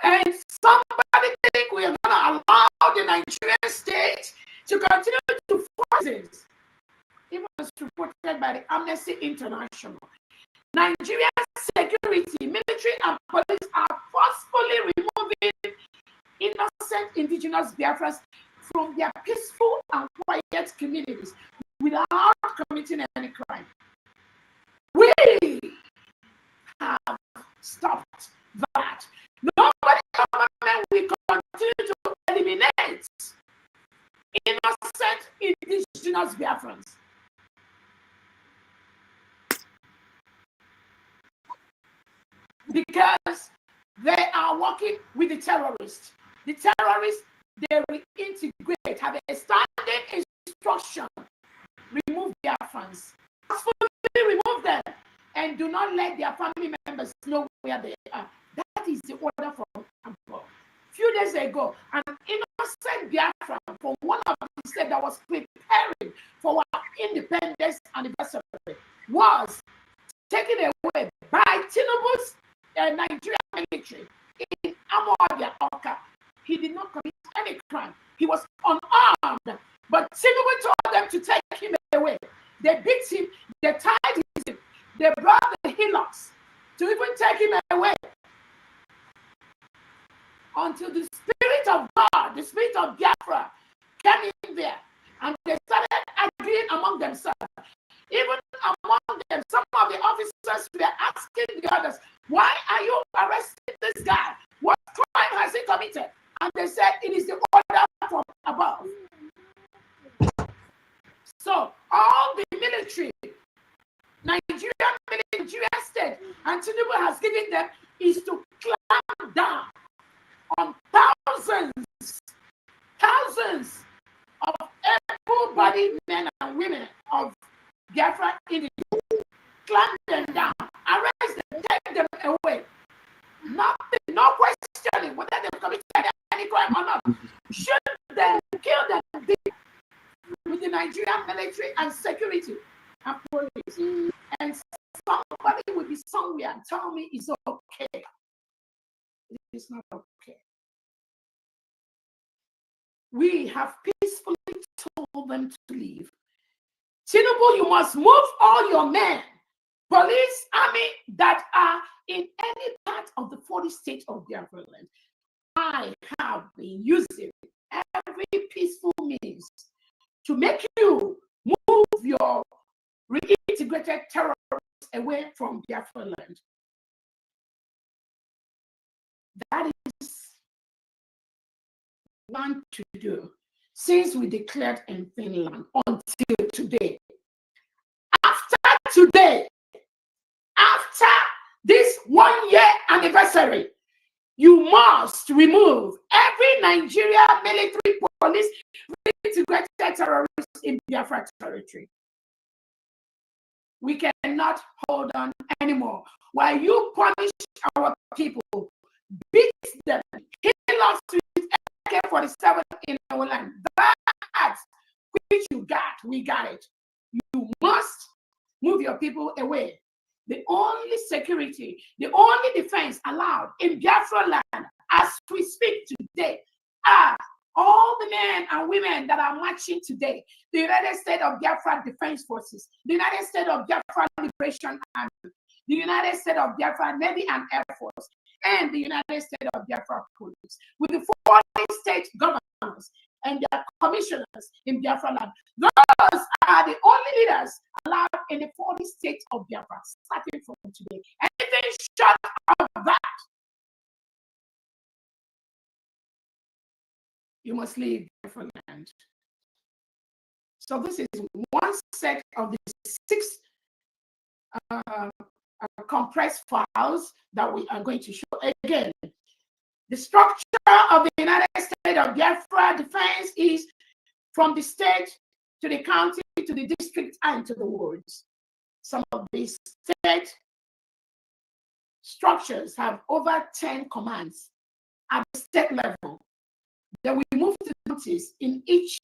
And somebody think we are going to allow the Nigerian state to continue to force this. Even as reported by the Amnesty International, Nigerian security, military, and police are forcefully removing innocent indigenous Biafrans from their peaceful and quiet communities without committing any crime. We have stopped that. Nobody government will continue to eliminate innocent indigenous Biafrans. Because they are working with the terrorists. The terrorists, they reintegrate, have a standing instruction. Remove Biafrans. Forcefully remove them and do not let their family members know where they are. That is the order from above. A few days ago, an innocent Biafran from one of the states that was preparing for our independence anniversary was taken away by Tinubu's Nigerian military in Amoabia, Oka. He did not commit any crime. He was unarmed, but Tinubu told them to take him away. They beat him, they tied him, they brought the hillocks to even take him away. Until the Spirit of God, the Spirit of Biafra, came in there and they started agreeing among themselves. Even among them, some of the officers were asking the others, why are you arresting this guy? What crime has he committed? And they said, it is the order from above. So all the military, Nigerian state, and Tinubu has given them is to clamp down on thousands of able-bodied men and women of individuals, clamp them down, arrest them, take them away. Nothing, no questioning whether they've committed any crime or not. Shoot them, kill them with the Nigerian military and security and police. And somebody will be somewhere and tell me it's okay. It's not okay. We have peacefully told them to leave. Tinubu, you must move all your men, police, army that are in any part of the 40 states of Biafra land. I have been using every peaceful means to make you move your reintegrated terrorists away from Biafra land. That is want to do since we declared in Finland until today. After today, after this 1 year anniversary, you must remove every Nigeria military police integrated terrorists in Biafra territory. We cannot hold on anymore. While you punish our people, beat them, kill us with AK-47 in our land. That which you got, we got it. You must move your people away. The only security, the only defense allowed in Biafra land as we speak today are all the men and women that are marching today. The United States of Biafra Defense Forces, the United States of Biafra Liberation Army, the United States of Biafra Navy and Air Force, and the United States of Biafra Police, with the 40 state governors and their commissioners in Biafra land. Those are the only leaders allowed in the 40 states of Biafra, starting from today. Anything short of that, you must leave Biafra land. So this is one set of the 6 compressed files that we are going to show again. The structure of the United States of Biafra defense is from the state to the county to the district and to the wards. Some of these state structures have over 10 commands at the state level. Then we move to counties in each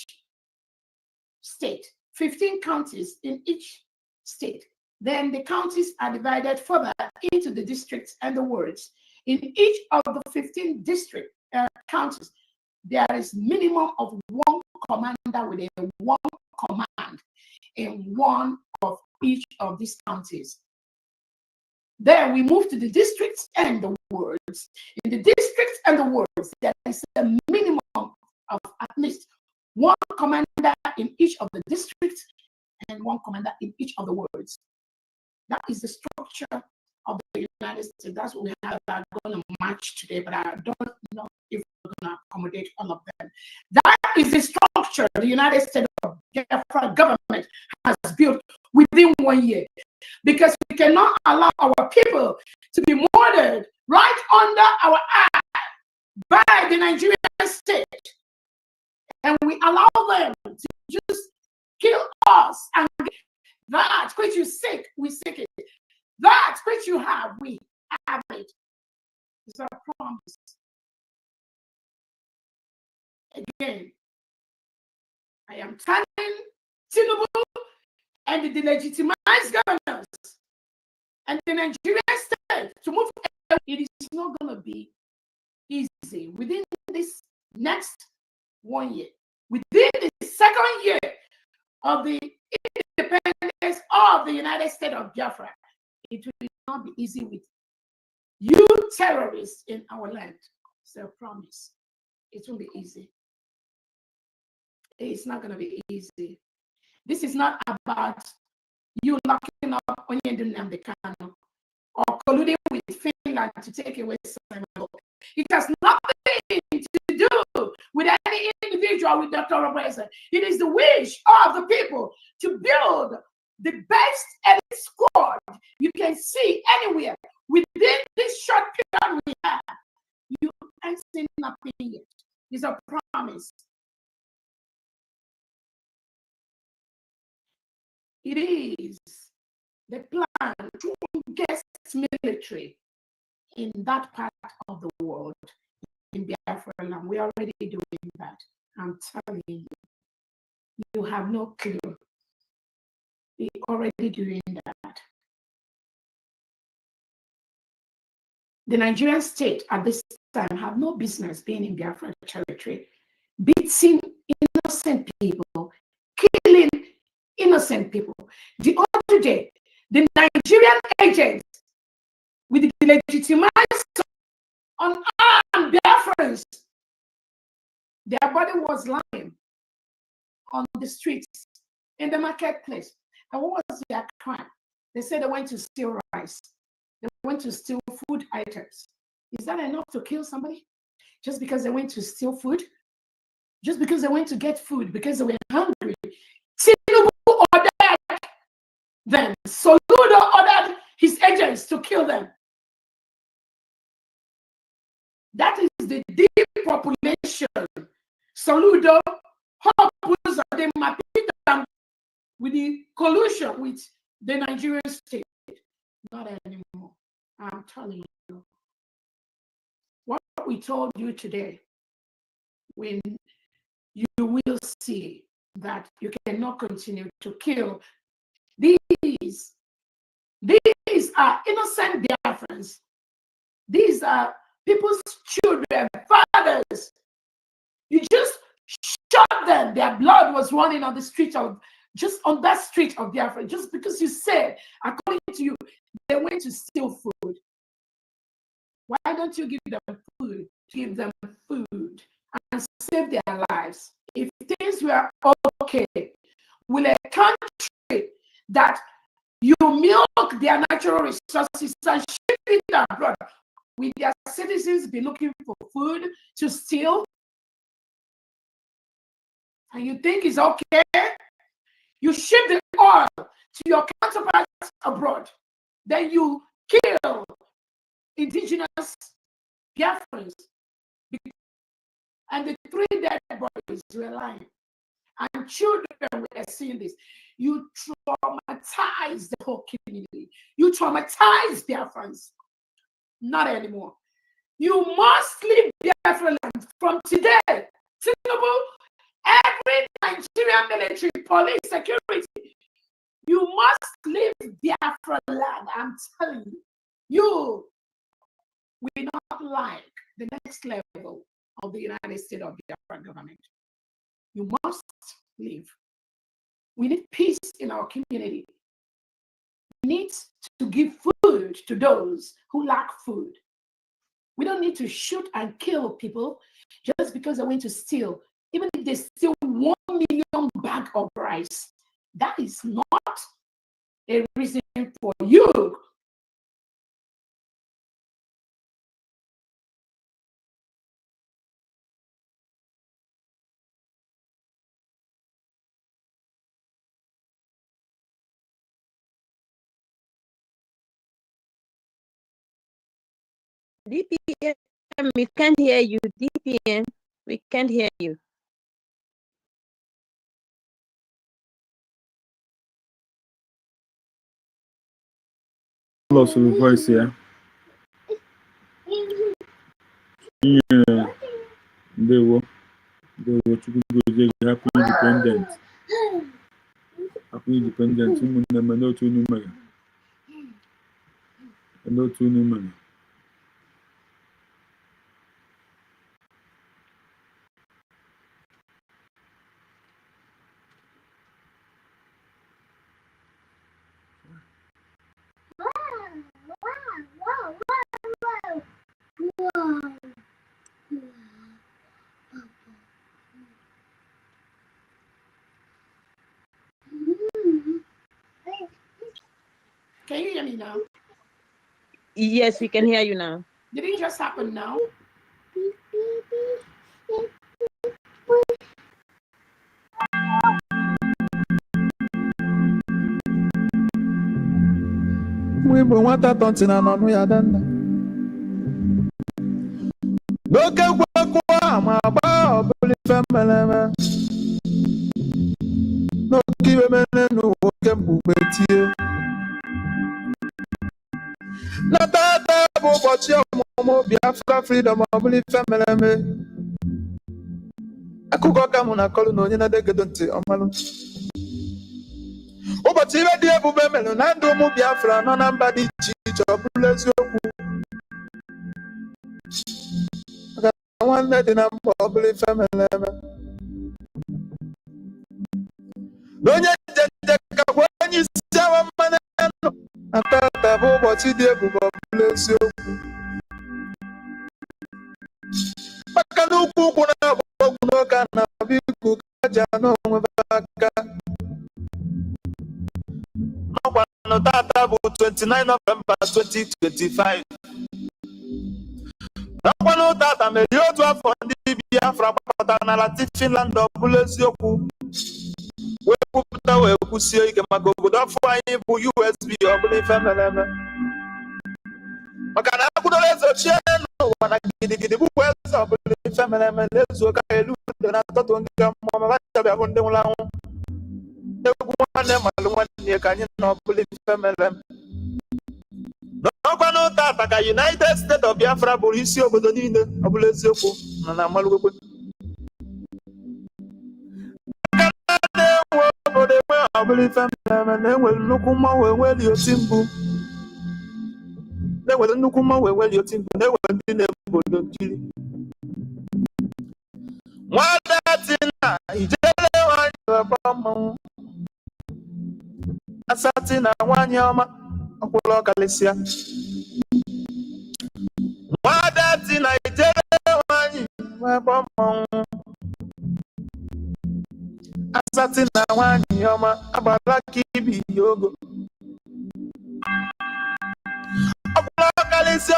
state, 15 counties in each state. Then the counties are divided further into the districts and the wards. In each of the 15 district counties, there is minimum of 1 commander with a 1 command in one of each of these counties. Then we move to the districts and the wards. In the districts and the wards, there is a minimum of at least 1 commander in each of the districts and 1 commander in each of the wards. That is the structure of the United States. That's what we are going to march today, but I don't know if we're going to accommodate all of them. That is the structure the United States of Biafra government has built within 1 year, because we cannot allow our people to be murdered right under our eye by the Nigerian state, and we allow them to just kill us, and that which you seek, we seek it. That which you have, we have it. It's our promise. Again, I am telling Tinubu and the delegitimized governors and the Nigerian state to move. It is not going to be easy within this next 1 year. Within the 2nd year of the independence of the United States of Biafra, it will not be easy with you terrorists in our land. It's a promise. It won't be easy. It's not going to be easy. This is not about you locking up Onyedun Namdekano or colluding with Finland to take away Simon. It has nothing to do with any individual with Dr. Orabueze. It is the wish of the people to build the best elite squad you can see anywhere within this short period we have. You ain't seen nothing yet. It's a promise. It is the plan, strongest military in that part of the world, in Biafran. We're already doing that. I'm telling you, you have no clue. We're already doing that. The Nigerian state at this time have no business being in Biafra territory, beating innocent people, killing innocent people. The other day, the Nigerian agents with the legitimized unarmed Biafrans, their body was lying on the streets, in the marketplace. And what was their crime? They said they went to steal rice. They went to steal food items. Is that enough to kill somebody? Just because they went to steal food? Just because they went to get food, because they were hungry? Tinubu ordered them. Soludo ordered his agents to kill them. That is the depopulation. Soludo with the collusion with the Nigerian state. Not anymore. I'm telling you. What we told you today, when you will see that you cannot continue to kill these are innocent Biafrans. These are people's children, fathers. You just shot them. Their blood was running on the street of, just on that street of Biafra, just because you said, according to you, they went to steal food. Why don't you give them food? Give them food and save their lives. If things were okay, will a country that you milk their natural resources and ship it abroad, will their citizens be looking for food to steal? And you think it's okay? You ship the oil to your counterparts abroad. Then you kill indigenous Biafrans. And the 3 dead bodies were lying. And children were seeing this. You traumatize the whole community. You traumatize Biafrans. Not anymore. You must leave Biafra land from today. Tinubu, every Nigerian military, police, security, you must leave Biafra land. I'm telling you, you will not like the next level of the United States of Biafra government. You must leave. We need peace in our community. We need to give food to those who lack food. We don't need to shoot and kill people just because they went to steal. Even if they steal 1 million bag of rice, that is not a reason for you. D.P.M, we can't hear you. D.P.M, we can't hear you. Lost of voice here. Yeah, they were to go happy independent. Happy independent. No two new money. No two new money. Can you hear me now? Yes, we can hear you now. Did it just happen now? We want that on no ya dana. No ke kwa ma ba obele femele. No kiwe mene no ke mbubetie. Biafra freedom of belief family. Akụkọ ka mụ na-akọrọ na onye na-adegedo ntị ọmalụ. Ụbọchị ibe dị ebube mere na ndụ ụmụ Biafra nọ na mba dị iche iche ọ bụrụ eziokwu. Maka na nwanne dị na mba ọ bụrụ ife mere eme. Na onye njenje ka bụ onye isi awa mmanụ nọ na tata bụ ụbọchị dị ebube ọ bụrụ eziokwu. Maka na ukwu ụkwụ na-agba ọgwụ n'oge a na-abịa iku ka ji anụ onwe aka. N'ọkwa na tata bụ 29 Novemba 2025. N'ọkwa na tata mere otu afọ ndị Biafra gbakọtara n'ala Finland ọ bụrụ eziokwu. Wee kwupụta wee kwusie ike maka obodo afọ anyị bụ USB ọ bụrụ ife mere eme. Maka na akwụdoro eze ochie n'ụwa na gidigidi bụkwa eze ọ bụla ife mere eme na-ezu ka elu udo na atọtụ ngịga mmụọ ma bachabịa bụ ndị nwụrụ anwụ. Egwu nwanne malụ nwanne ka anyị na ọ bụla ife mere eme. N'ọkwa n'ụta ata ka United States of Biafra bụrụ isi obodo niile ọ bụla eziokwu nọ na amalụgwekwe. Aka na-enwe obodo enwe ọ bụla ife mere eme na-enwere nnukwu mmanwụ enweli oti mbụ. Na-enwere nnukwu mmanwụ enweli oti mbụ na-enwere ndị na-ebu obodo nkiri. Nwada Tina ijele nwanyị ọba mmanwụ. Asati na nwanyị ọma ọkwụrụ ọkalịsịa. Nwada Tina ijele nwanyị ọba mmanwụ. Asati na nwanyị ọma agbara ka ibi ogo. Ọkwụrụ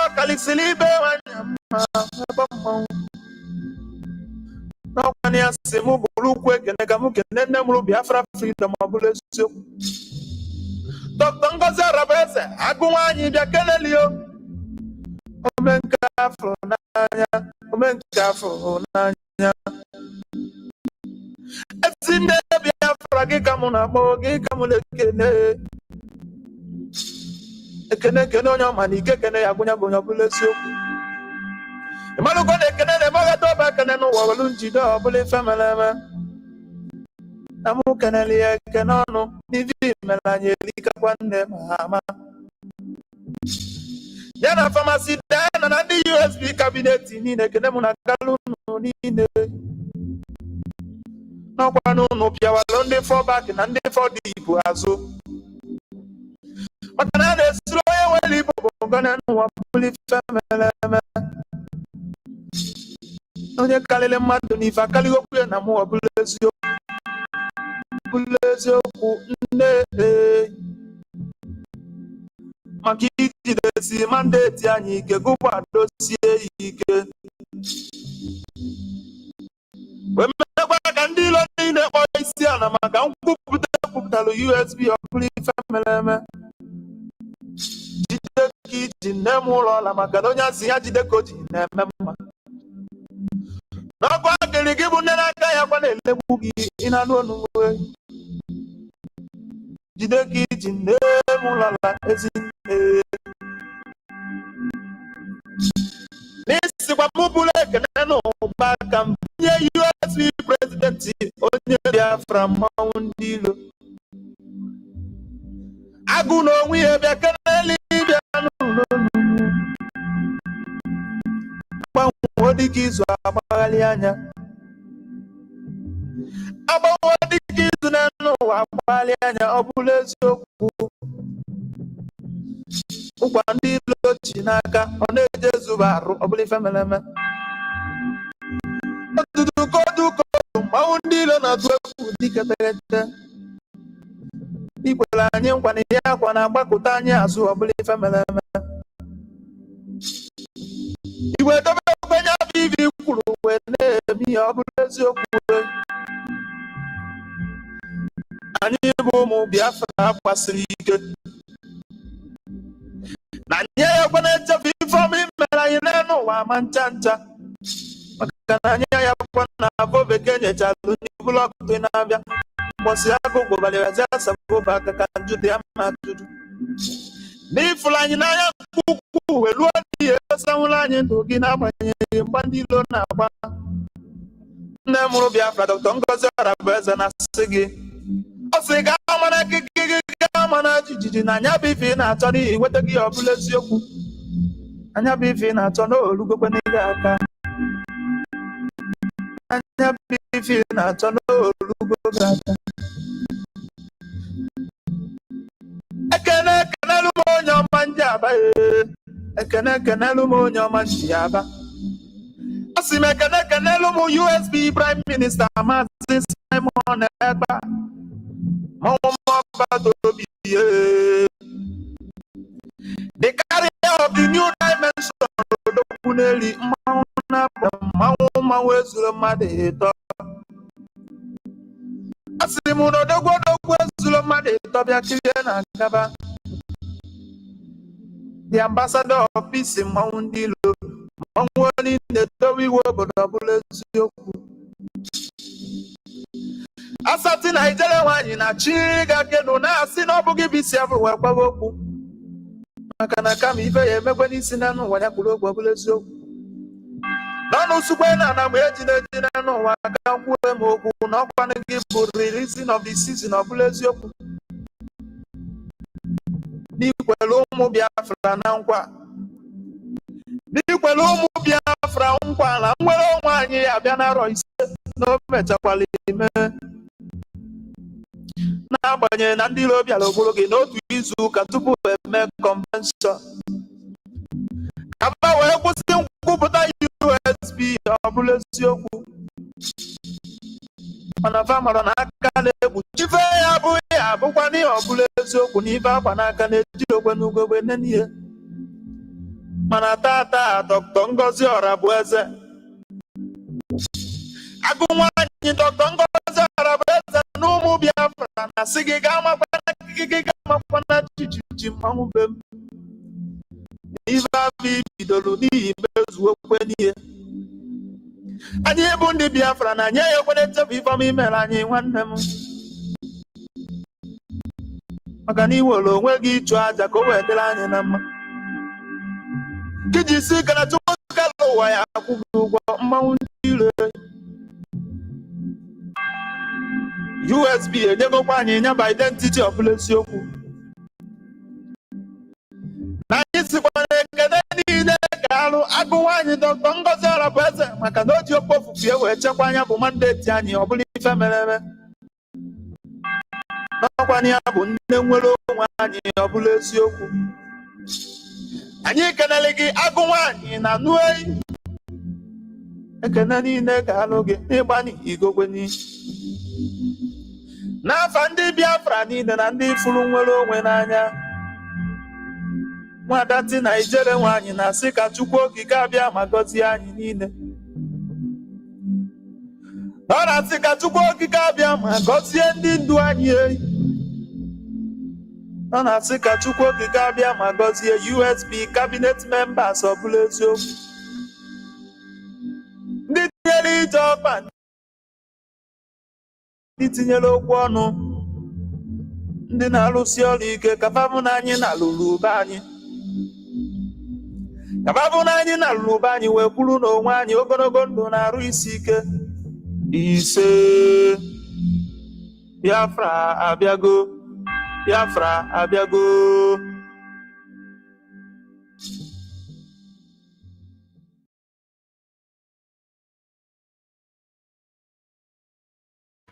ọkalịsịrị ibe nwanyị ọba mmanwụ. N'ọkwa na ya sị mụ bụrụ ukwu ekene ka mụ kene nne mụrụ Biafra freedom ọ bụrụ eziokwu. Dr. Ngozi Orabueze agụ nwaanyị bịa kelelio. Omenke afọ n'anya, omenke afọ n'anya. Ezi nne Biafra gị ka mụ na-akpọ gị ka mụ na-ekene. Ekene onye ọma na ike kene ya gụnya bụ onye ọ bụla eziokwu. Ịmalụgo na ekene na-emeghata ọba ekene n'ụwa welu njide ọ bụla ife mere eme. Na mụ kenele ya ekene ọnụ n'ivi mere anyị elikakwa nne ma ama. Ya na famasi Diana na ndị USB kabineti niile ekene mụ na galụ unu niile. N'ọkwa n'ụnụ pịawalụ ndị fọbak na ndị fọdụ ibu azụ. Maka na a na-esiri onye nwere ibu bụ ngọne n'ụwa bụla ife mere eme. Onye karịrị mmadụ n'ife akarịghị okwu ya na mụ ọ bụla eziokwu. Bụla eziokwu nne maka ijidesi mandeti anyị ike gụkwadosie ya ike. Wee mmekwa ka ndị ilo niile kpọọ isi ala maka nkwupụta ekwupụtalụ USB ọ bụla ife mere eme. Jide ka iji nne m ụlọ ọla maka na onye asị ya jide ka o ji na-eme mma. N'ọkụ akịrị gị bụ nne n'aka ya kwa na-elegbu gị ị na-anụ onugbu. Jide ka iji nne m ụlọ ọla ezi nne. N'isikwa m bụrụ ekene n'ụba ka m bunye USB prezidenti onye Biafra mmanwụ ndị ilo. Agụ na onwe ya bịa keneli bịa n'ụlọ agbanwe dịka izu agbaghalị anya. Agbanwe dịka izu n'ụwa agbaghalị anya ọ bụla eziokwu. Ụkwa ndị ilo chi n'aka ọ na-eje zuba arụ ọ bụla ife mere eme. Odudukoduko mmanwụ ndị ilo na-atụ egwu dịka tegete. Ikwere anyị nkwa na ihe akwa na-agbakọta anyị azụ ọ bụla ife mere eme. Iwe dobe okwenye afọ ivi kwuru wee na-eme ihe ọ bụla eziokwu. Anyị bụ ụmụ Biafra gbasiri ike. Na nye ya ekwe na-echefu ife ọma imere anyị n'elu ụwa ma ncha ncha. Maka na anyị ya kwa na afọ bekee nyechalụ n'ibulu ọkụtụ na-abịa. Mbosi agụgụ balịwazi asabụba aka ka njụdị ama ajụjụ. N'ifụlụ anyị n'anya mkpukwu wee ruo n'ihe sanwụla anyị ndụ gị n'agbanyeghị mgba ndị ilo na-agba. Nne mụrụ Biafra Dr. Ngozi Orabueze na-asị gị ọ sị gaa mana gị gaa mana jijiji na anya bụ ife ị na-achọ n'ihi nweta gị ọ bụla eziokwu. Anya bụ ife ị na-achọ n'olugokwe n'ile aka. Anya bụ ife ị na-achọ n'olugo gị aka. Ekene ekenelu m onye ọma ndị Aba ekene ekenelu m onye ọma ndị Aba. Asị m ekene ekenelu m USB Prime Minister Maazị Simon Ekpa Mọbadobi the carrier of the new dimension Odokuneli mmanwụ na-apụ mmanwụ ezuru mmadụ ịtọ. Asị m na odogwu ezuru mmadụ ịtọ bịa kirie na Ngaba. The ambassador of peace mmanwụ ndị ilo mmanwụ onye na-edowe iwe obodo ọbụla eziokwu. Asati Naijere nwanyị na chi ga-kedu na-asị na ọ bụghị bụ isi abụrụ wee kwawa okwu maka na kama ife ya emekwe n'isi na n'ụwa ya kwuru okwu ọbụla eziokwu. N'ọnụ usukwe na ana mgbe eji na n'ụwa aka kwuo m okwu na ọkwanụ gị bụ releasing of the season ọbụla eziokwu. N'ikwere ụmụ Biafra na nkwa. N'ikwere ụmụ Biafra nkwa na nwere onwe anyị abịa n'arọ ise na o mechakwala ime. N'agbanyeghị na ndị iro bịara ogburu gị n'otu izu ụka tupu eme convention ka mba wee kwụsị nkwupụta USB ọbụla eziokwu. Mana fa mara na aka na-ekpuchi ife ya abụghị ya abụkwa n'ihe ọbụla eziokwu na ife akwa n'aka na-ejiri ogbe n'ugogbe nne ihe. Mana tata Dr. Ngozi Orabueze agụ nwaanyị Dr. Ngozi Orabueze na ụmụ Biafra na-asị gị ga-amakwana jijiji mmanwụ be m. Ife afọ ibidoro n'ihi mezuokwe n'ihe. Anyị bụ ndị Biafra na nye ya ekwene nchefu ifeọma imere anyị nwanne m. Maka na iwere onwe gị ịchụ aja ka o wee dịrị anyị na mma. Kiji si kana chukwu kala ụwa ya akwụghị ụgwọ mmanwụ ndị ire. USB enyegokwa anyị nyaba identity ọbụla eziokwu. Na anyị sikwana ekene niile ga-alụ agụ nwaanyị Dr. Ngozi Orabueze maka na o ji okwu ofufu ya wee chekwa anya bụ mandeti anyị ọbụla ife mere eme. N'ọkwa ya bụ nne nwere onwe anyị ọbụla eziokwu. Anyị ekenele gị agụ nwaanyị na nueyi. Ekene niile ga-alụ gị n'ịgbani igogweni. N'afa ndị Biafra niile na ndị furu nwere onwe n'anya. Nwadati Naijere nwanyị na-asị ka Chukwu okike abịa ma gọzie anyị niile. Ọ na-asị ka Chukwu okike abịa ma gọzie ndị ndu anyị eyi. Ọ na-asị ka Chukwu okike abịa ma gọzie USB cabinet members ọbụla eziokwu. Ndị tinyere ije ọkpa ndị tinyere okwu ọnụ. Ndị na-alụsi ọrụ ike ka fabụ na anyị na-alụrụ ube anyị. Ka fabụ na anyị na-alụrụ ube anyị wee kwuru n'onwe anyị ogologo ndụ na-arụ isi ike. Ise Biafra abịago. Biafra abịago.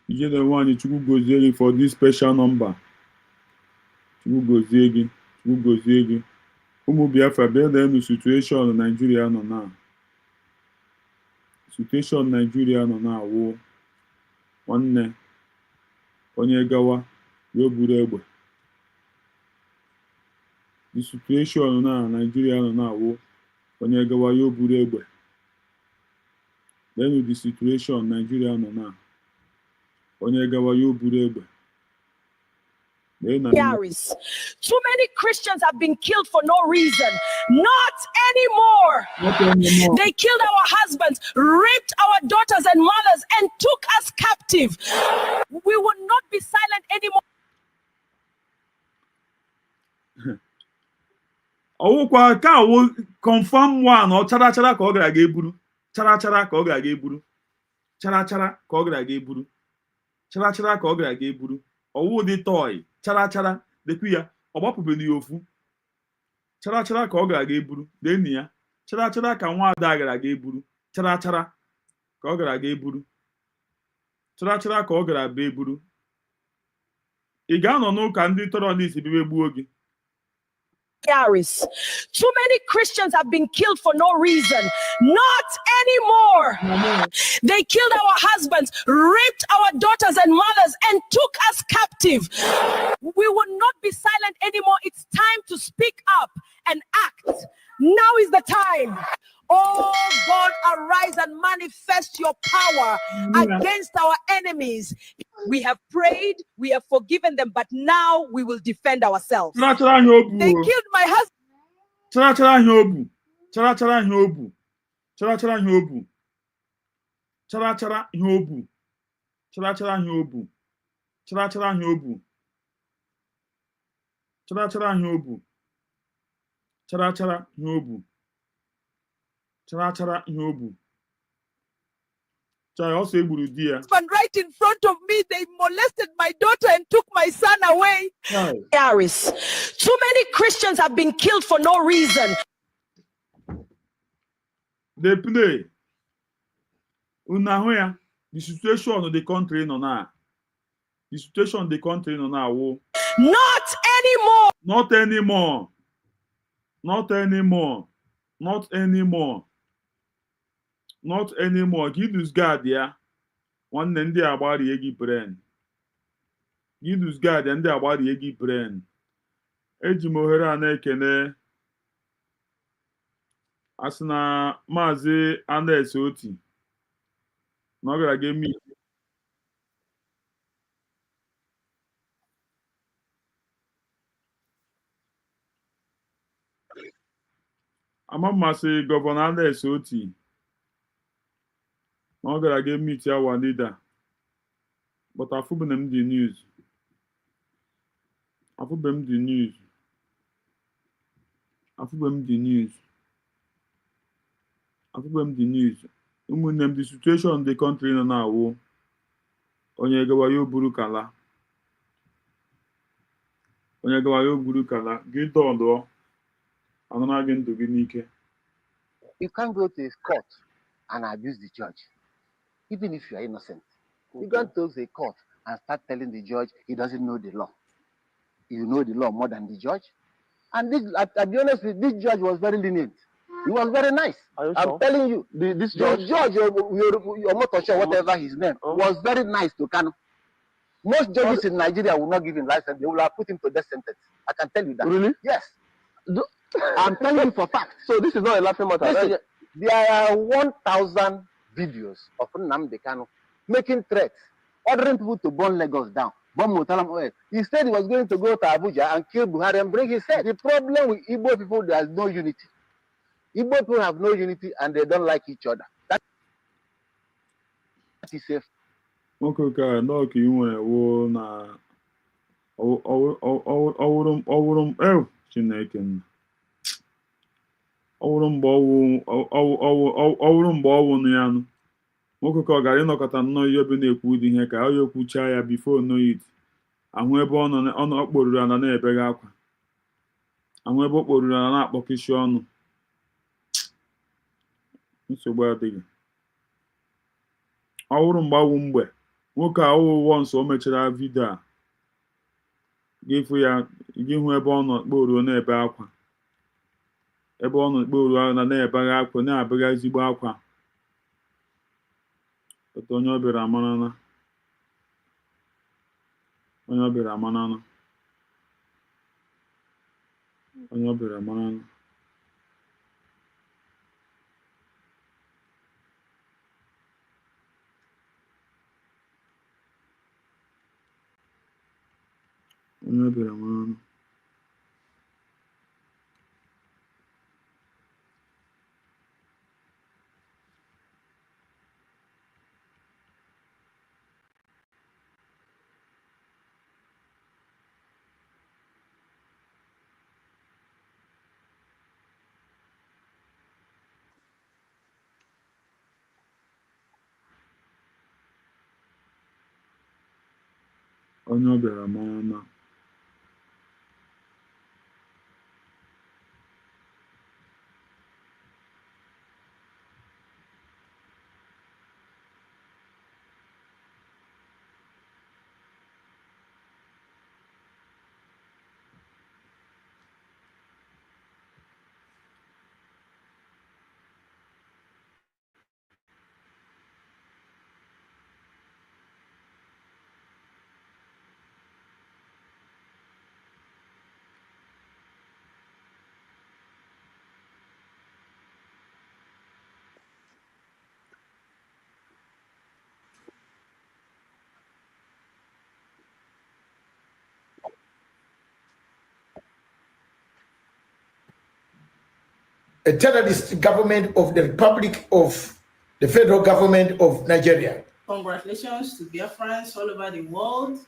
Ije the one Chukwu gozie gị for this special number. Chukwu gozie gị. Chukwu gozie gị. Ụmụ Biafra bịa enu situation Nigeria nọ na. Situation Nigeria nọ na awụ nwanne onye gawa ya buru egbe. The situation na Nigeria nọ na awụ onye gawa ya buru egbe. Then the situation Nigeria nọ na onye gawa ya buru egbe. Too many Christians have been killed for no reason. Not anymore. They killed our husbands, raped our daughters and mothers, and took us captive. We will not be silent anymore. ọwụkwa ka awụ confirm one ọ chara chara ka ọ gara aga eburu chara chara ka ọ gara aga eburu chara chara ka ọ gara aga eburu chara chara ka ọ gara aga eburu ọwụ dị toy chara chara dekwu ya ọ gbapụbeghị ya ofu chara chara ka ọ gara aga eburu deni ya chara chara ka nwa ada gara aga eburu chara chara ka ọ gara aga eburu chara chara ka ọ gara abịa eburu ị ga-anọ n'ụka ndị tọrọ n'isi bebe gbuo gị Yaris. Too many Christians have been killed for no reason. Not anymore. They killed our husbands, raped our daughters and mothers, and took us captive. We will not be silent anymore. It's time to speak up and act. Now is the time. Oh God, arise and manifest your power against our enemies. We have prayed, we have forgiven them, but now we will defend ourselves. They killed my husband. Right in front of me, they molested my daughter and took my son away. Yaris. Too many Christians have been killed for no reason. They play. Unahoya, the situation of the country no now. The situation of the country no now. Not anymore. Not anymore. Not anymore. Not anymore. Not anymore. Give this God, yeah. One then they are about the eggy brain. Give this God and they are about the eggy brain. Ejimohera nekene. Asna mazi ane soti. Not gonna give me. Amama say Governor ane soti. Not gonna give me to our leader. But I've them the news. I've them the news. I've them the news. I've them the news. Them the situation in the country now. Onye gawa yo buru kala. Onye gawa yo buru kala. Get on do. Anona again to Nike. You can't go to a court and abuse the judge, even if you are innocent. You can't go to a court and start telling the judge he doesn't know the law. You know the law more than the judge. And this, I'll be honest with you, this judge was very lenient. He was very nice. I'm telling you, this judge, your Motosho, whatever his name, was very nice to Kano. Most judges in Nigeria will not give him license. They will have put him to death sentence. I can tell you that. Really? Yes. I'm telling you for fact. So this is not a laughing matter. Listen, there are 1,000 videos of Nnamdi Kanu making threats, ordering people to burn Lagos down, bomb Murtala Mohammed. He said he was going to go to Abuja and kill Buhari and bring his head. The problem with Igbo people, there is no unity. Igbo people have no unity and they don't like each other. That is safe. Okay, no, you want na Chineke. Ọwụrụ mgbe ọwụ nụ ya nụ nwoke ka ọ gara ịnọkọta nnọọ ihe ebe na-ekwu ụdị ihe ka ọ ya ekwuchaa ya bifo noyit ahụ ebe ọ kporuru ala na-ebegha akwa ahụ ebe ọ kporuru ala na-akpọkishi ọnụ nsogbu adịghị ọwụrụ mgbe awụ mgbe nwoke a ọwụwọ nso o mechara vidio a ga-efu ya gị hụ ebe ọ nọ kporuo na-ebe akwa ebe ọ nọ kporuo ala na-ebegha akwa na-abịagha ezigbo akwa onye ọ bịara amarana onye ọ bịara amarana onye ọ bịara amarana onye ọ bịara amarana onye ọ bịara mama. A terrorist government of the Republic of the Federal Government of Nigeria. Congratulations to Biafrans all over the world.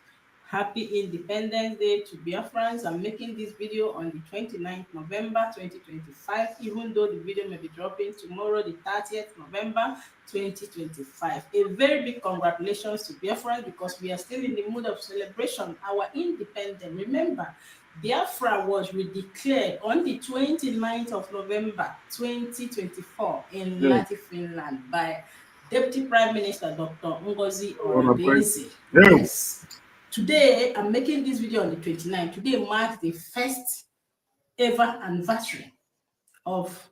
Happy Independence Day to Biafrans. I'm making this video on the 29th November 2025, even though the video may be dropping tomorrow, the 30th November 2025. A very big congratulations to Biafrans because we are still in the mood of celebration, our independence. Remember, Biafra was redeclared on the 29th of November 2024 in Lati, Finland by Deputy Prime Minister Dr.Ngozi Orabueze. Yes. Today, I'm making this video on the 29th. Today marks the first ever anniversary of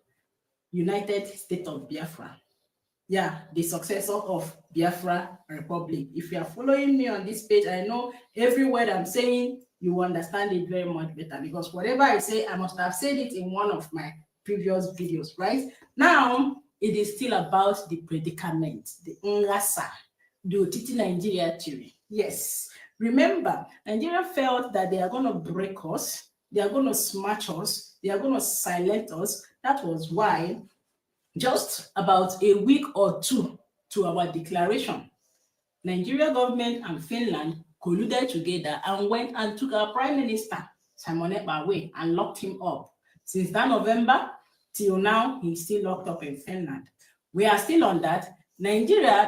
United States of Biafra. Yeah, the successor of Biafra Republic. If you are following me on this page, I know every word I'm saying, you will understand it very much better because whatever I say, I must have said it in one of my previous videos, right? Now, it is still about the predicament, the Ngasa, the Otiti Nigeria theory. Yes. Remember, Nigeria felt that they are going to break us, they are going to smash us, they are going to silence us. That was why, just about a week or two to our declaration, Nigeria government and Finland colluded together and went and took our Prime Minister, Simon Ekpa, and locked him up. Since that November, till now, he's still locked up in Finland. We are still on that. Nigeria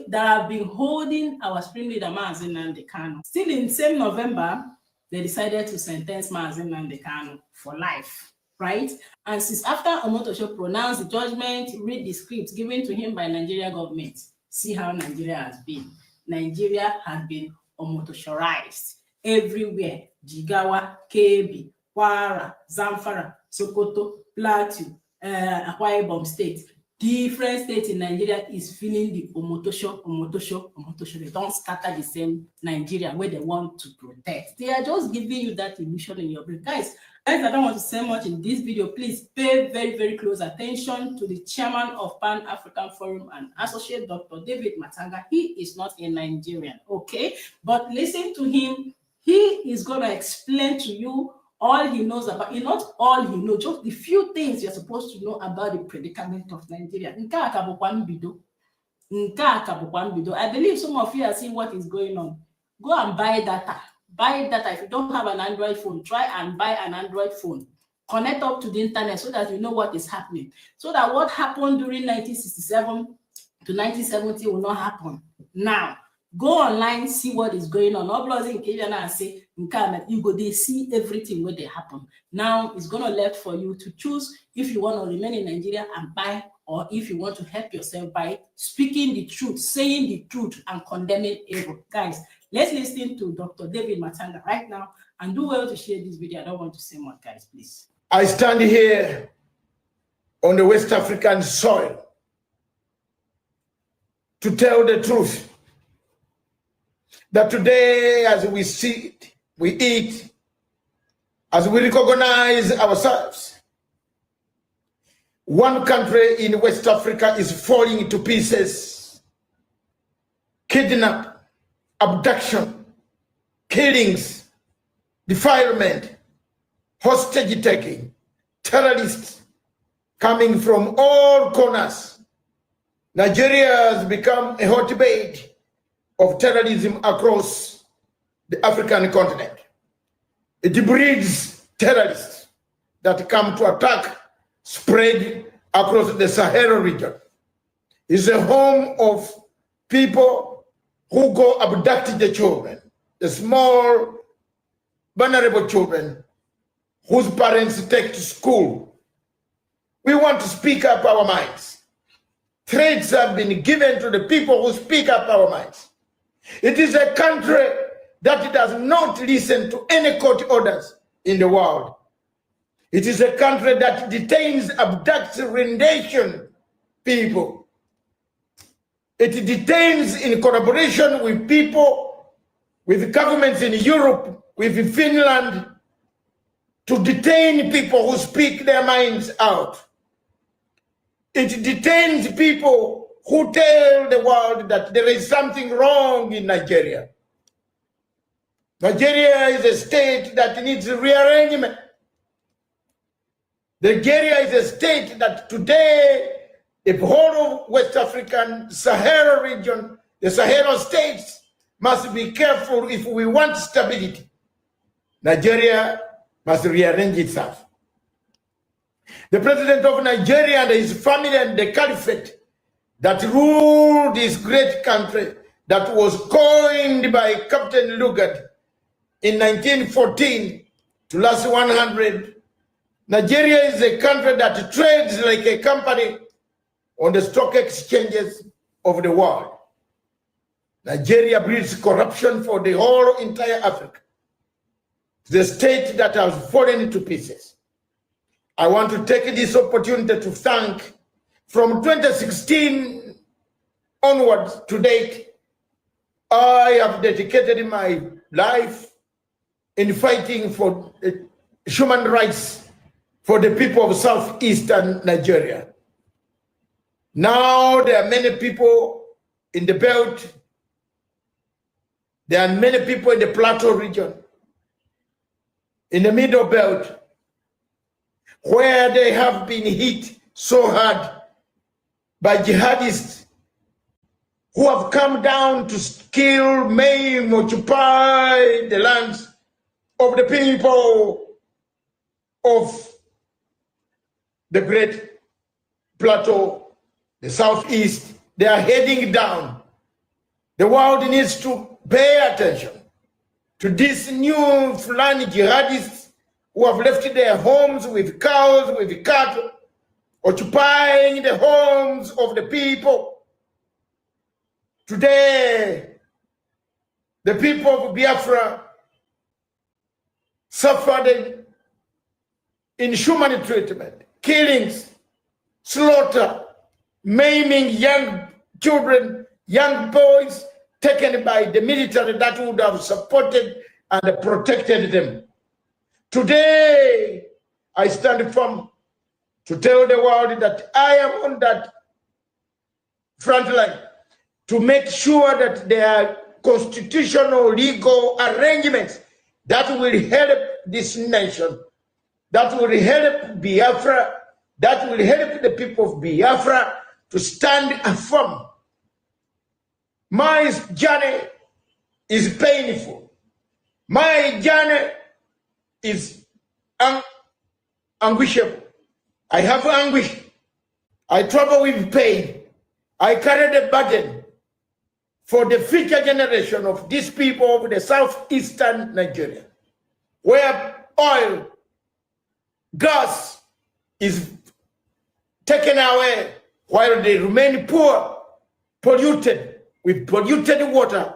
that have been holding our Supreme Leader Mazi Nnamdi Kanu. Still in same November, they decided to sentence Mazi Nnamdi Kanu for life, right? And since after Omotosho pronounced the judgment, read the script given to him by Nigeria government, see how Nigeria has been. Nigeria has been Omotoshorized everywhere. Jigawa, Kebbi, Kwara, Zamfara, Sokoto, Plateau, Akwa Ibom State. Different states in Nigeria is feeling the Omotosho. They don't scatter the same Nigeria where they want to protect. They are just giving you that illusion in your brain. Guys, I don't want to say much in this video. Please pay very, very close attention to the chairman of Pan-African Forum and Associate Dr. David Matanga. He is not a Nigerian, okay? But listen to him. He is going to explain to you all he knows about, not all he knows, just the few things you're supposed to know about the predicament of Nigeria. I believe some of you are seeing what is going on. Go and buy data. Buy data. If you don't have an Android phone, try and buy an Android phone. Connect up to the internet so that you know what is happening. So that what happened during 1967 to 1970 will not happen. Now, go online, see what is going on. Uploading and say, you go they see everything where they happen. Now it's gonna left for you to choose if you want to remain in Nigeria and buy, or if you want to help yourself by speaking the truth, saying the truth, and condemning evil. Guys, let's listen to Dr. David Matanga right now, and do well to share this video. I don't want to say more, guys, please. I stand here on the West African soil to tell the truth. That today, as we see it, we eat, as we recognize ourselves, one country in West Africa is falling to pieces. Kidnap, abduction, killings, defilement, hostage taking, terrorists coming from all corners. Nigeria has become a hotbed of terrorism across the African continent. It breeds terrorists that come to attack, spread across the Sahara region. It's a home of people who go abduct the children, the small, vulnerable children whose parents take to school. We want to speak up our minds. Threats have been given to the people who speak up our minds. It is a country that does not listen to any court orders in the world. It is a country that detains, abducts, rendition people. It detains in collaboration with people, with governments in Europe, with Finland, to detain people who speak their minds out. It detains people who tell the world that there is something wrong in Nigeria. Nigeria is a state that needs rearrangement. Nigeria is a state that today, the whole of West African Sahara region, the Sahara states, must be careful if we want stability. Nigeria must rearrange itself. The president of Nigeria and his family and the caliphate that ruled this great country that was coined by Captain Lugard in 1914 to last 100. Nigeria is a country that trades like a company on the stock exchanges of the world. Nigeria breeds corruption for the whole entire Africa. The state that has fallen to pieces. I want to take this opportunity to thank, from 2016 onwards to date, I have dedicated my life in fighting for human rights for the people of southeastern Nigeria. Now there are many people in the belt. There are many people in the plateau region, in the middle belt, where they have been hit so hard by jihadists who have come down to kill, maim, occupy the lands of the people of the great plateau, the southeast. They are heading down. The world needs to pay attention to these new Fulani jihadists who have left their homes with cows, with cattle, occupying the homes of the people. Today, the people of Biafra suffered inhuman treatment, killings, slaughter, maiming young children, young boys, taken by the military that would have supported and protected them. Today, I stand firm to tell the world that I am on that front line to make sure that there are constitutional legal arrangements that will help this nation, that will help Biafra, that will help the people of Biafra to stand firm. My journey is painful. My journey is anguishable. I have anguish. I trouble with pain. I carry the burden for the future generation of these people of the southeastern Nigeria, where oil, gas is taken away while they remain poor, polluted, with polluted water,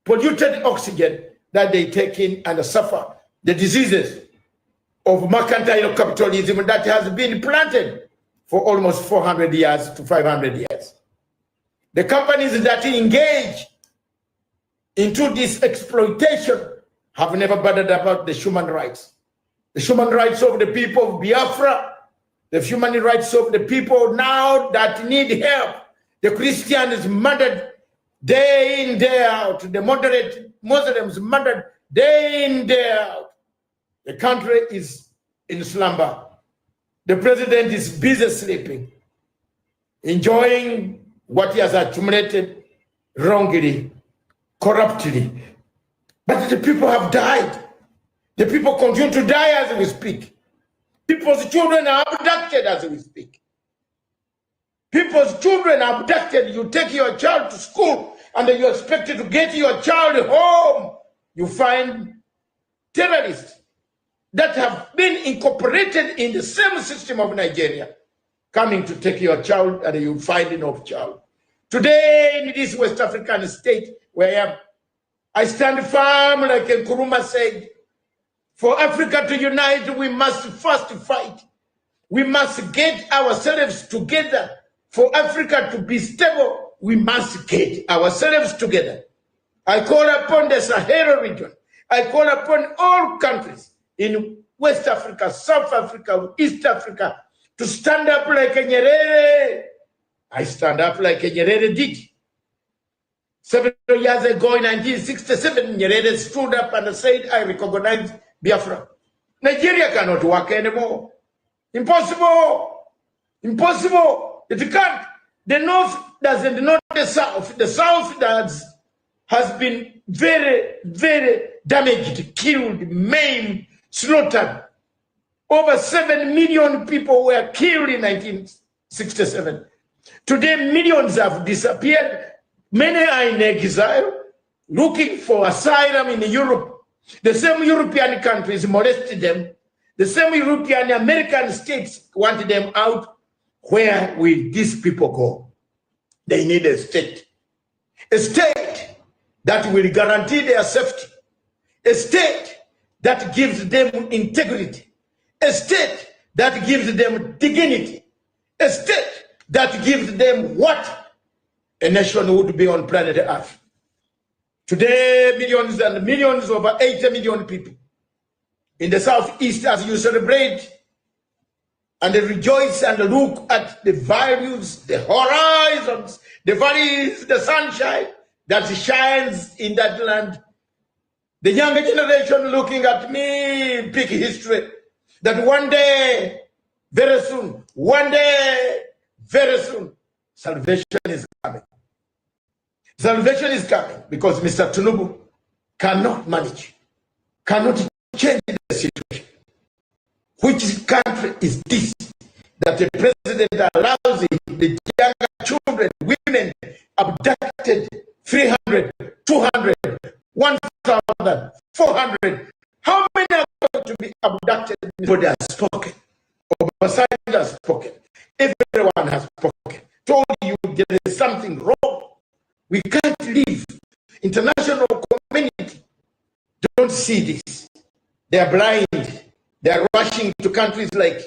polluted oxygen that they take in and suffer the diseases of mercantile capitalism that has been planted for almost 400 years to 500 years. The companies that engage into this exploitation have never bothered about the human rights. The human rights of the people of Biafra, the human rights of the people now that need help. The Christians murdered day in, day out. The moderate Muslims murdered day in, day out. The country is in slumber. The president is busy sleeping, enjoying what he has accumulated wrongly, corruptly. But the people have died. The people continue to die as we speak. People's children are abducted as we speak. People's children are abducted. You take your child to school and you expect to get your child home you find terrorists that have been incorporated in the same system of Nigeria coming to take your child, and you find enough child. Today, in this West African state where I stand firm, like Nkrumah said, for Africa to unite, we must first fight. We must get ourselves together. For Africa to be stable, we must get ourselves together. I call upon the Sahel region. I call upon all countries in West Africa, South Africa, East Africa to stand up like Nyerere. I stand up like Nyerere did. 7 years ago in 1967, Nyerere stood up and said, I recognize Biafra. Nigeria cannot work anymore. Impossible. Impossible. It can't. The North doesn't know the South. The South has been very, very damaged, killed, maimed, slaughtered. Over 7 million people were killed in 1967. Today, millions have disappeared. Many are in exile, looking for asylum in Europe. The same European countries molested them. The same European American states wanted them out. Where will these people go? They need a state that will guarantee their safety, a state that gives them integrity, a state that gives them dignity, a state that gives them what a nation would be on planet Earth. Today, millions and millions, over 80 million people in the Southeast, as you celebrate and rejoice and look at the values, the horizons, the valleys, the sunshine that shines in that land. The younger generation looking at me, pick history, that one day, very soon, one day, very soon, salvation is coming. Salvation is coming because Mr. Tinubu cannot manage, cannot change the situation. Which country is this that the president allows the younger children, women abducted 300, 200, 1,000, 400? How many are going to be abducted before they are spoken? Obasanjo has spoken. Everyone has spoken. Told you there is something wrong. We can't live. International community don't see this. They are blind. They are rushing to countries like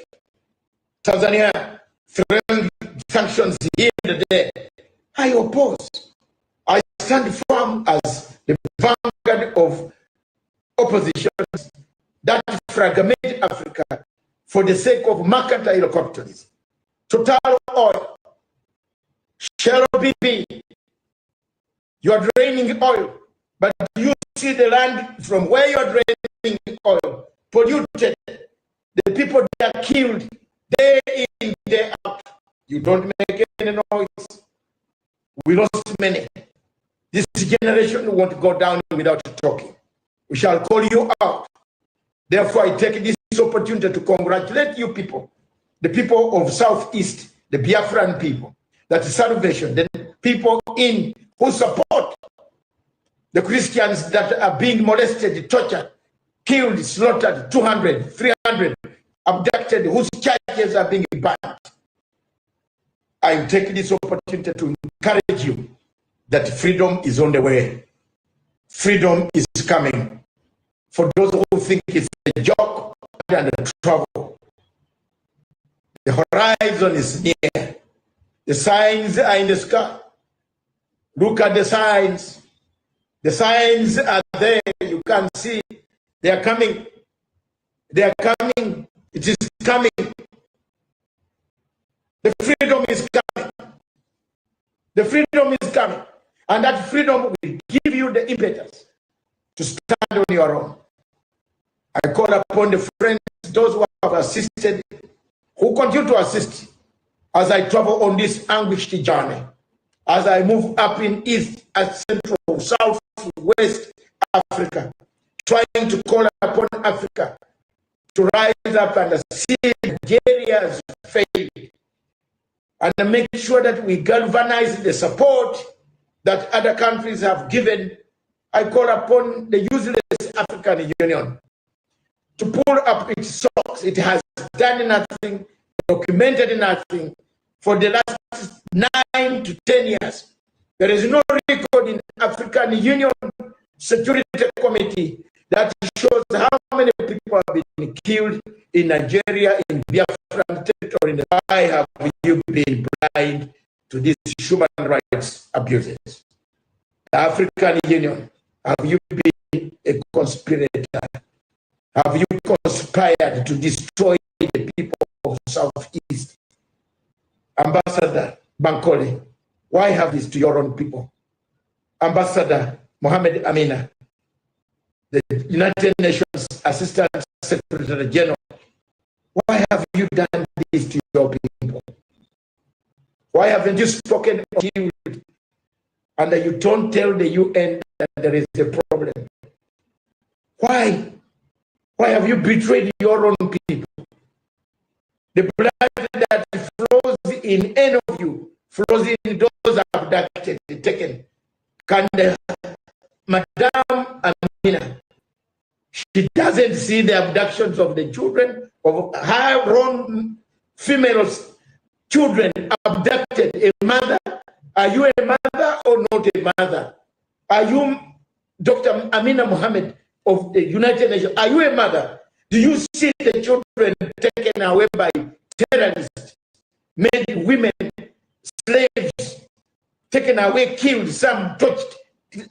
Tanzania, throwing sanctions here and there. I oppose. I stand firm as the vanguard of oppositions that fragment Africa for the sake of mercantile capitalism. Total Oil, Shell BP, you are draining oil, but you see the land from where you are draining oil polluted. The people that are killed day in, day out. You don't make any noise. We lost many. This generation won't go down without talking. We shall call you out. Therefore, I take this opportunity to congratulate you people, the people of Southeast, the Biafran people, that is salvation, the people in who support the Christians that are being molested, tortured, killed, slaughtered, 200, 300, abducted, whose churches are being burned. I take this opportunity to encourage you that freedom is on the way. Freedom is coming. For those who think it's a joke and a trouble, the horizon is near. The signs are in the sky. Look at the signs. The signs are there. You can see. They are coming. They are coming. It is coming. The freedom is coming. The freedom is coming. And that freedom will give you the impetus to stand on your own. I call upon the friends, those who have assisted, who continue to assist as I travel on this anguished journey, as I move up in East, Central, South, West Africa, trying to call upon Africa to rise up and see Nigeria's faith, and make sure that we galvanize the support that other countries have given I call upon the useless African Union to pull up its socks. It has done nothing, documented nothing for the last 9 to 10 years. There is no record in African Union Security Committee that shows how many people have been killed in Nigeria, in Biafran territory. Why have you been blind to these human rights abuses? The African Union, have you been a conspirator? Have you conspired to destroy the people of Southeast? Ambassador Bankole, why have this to your own people? Ambassador Mohammed Amina, the United Nations Assistant Secretary General, why have you done this to your people? Why haven't you spoken or killed? And you don't tell the UN that there is a problem? Why? Why have you betrayed your own people? The blood that flows in any of you flows in those abducted, taken. Can Madame Amina, she doesn't see the abductions of the children, of her own female children abducted. A mother, are you a mother or not a mother? Are you Dr. Amina Mohammed of the United Nations? Are you a mother? Do you see the children taken away by terrorists, made women slaves, taken away, killed, some touched,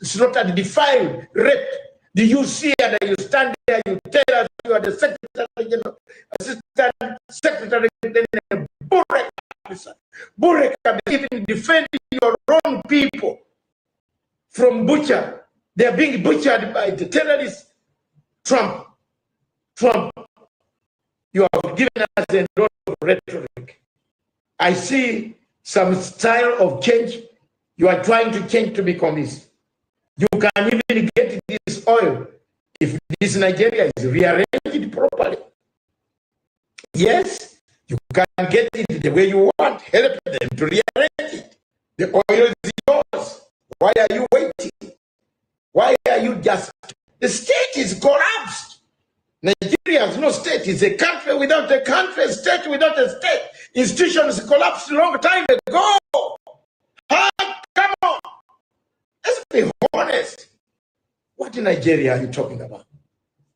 slaughtered, defiled, raped? Do you see and you stand there, you tell us you are the Secretary General, Assistant Secretary General, Burek, even defending your own people from butcher. They are being butchered by the terrorists. Trump, you have given us a lot of rhetoric. I see some style of change. You are trying to change to become this. You can even get this oil if this Nigeria is rearranged properly. Yes, you can get it the way you want. Help them to rearrange it. The oil is yours. Why are you waiting? Why are you just... The state is collapsed. Nigeria has no state. It's a country without a country, a state without a state. Institutions collapsed a long time ago. Come on. Let's be honest. What in Nigeria are you talking about?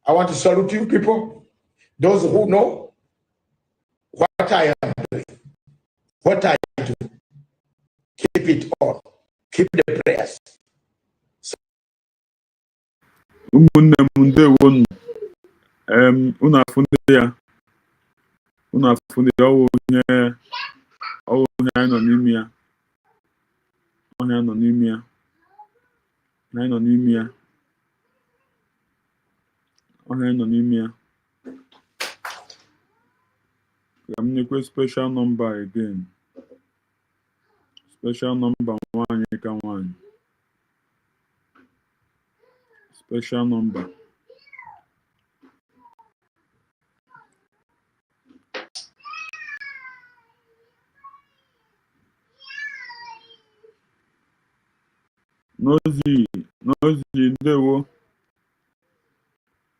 I want to salute you people, those who know what I am doing, what I do. Keep it on. Keep the prayers. Ụmụnne m ndewo unu afụnde ya ọwụ ihe anyị nọ n'ime ya anyị nọ n'ime ya ka m nyekwe special number again, special number nwaanyị ka nwaanyị, special number Ngozi ndewo.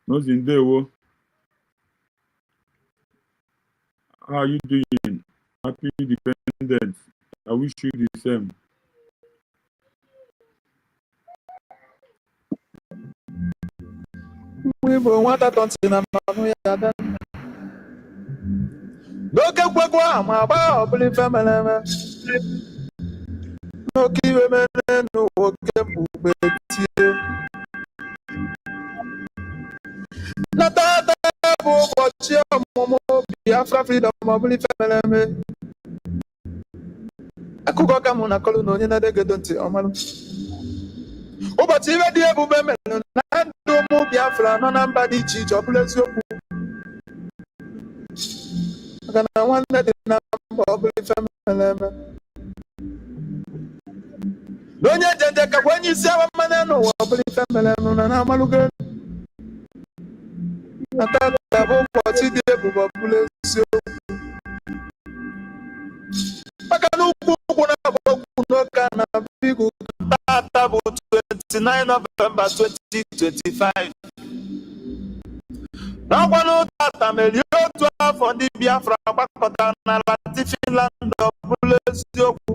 Ngozi ndewo. How are you doing? Happy Independence. I wish you the same. We want to talk to them. Look at what I'm about. Believe family. No key women no work with you. Not that what your mom be after freedom of believe family. I could go come on a column on another get on to Oman. Oh, but even the Abu Bemen, and no more Biafran, no number the cheat or bless you. I want that the number of believe family. Don't you take when you say a man no believe family no na maluga. Nata abo poti de buba bulesio. Makanu kuna boku no kana bigu tata bu 29 29 November 2025. N'ọkwanụ tata merie otu afọ ndị Biafra gbakọtara n'ala Finland ọbụla eziokwu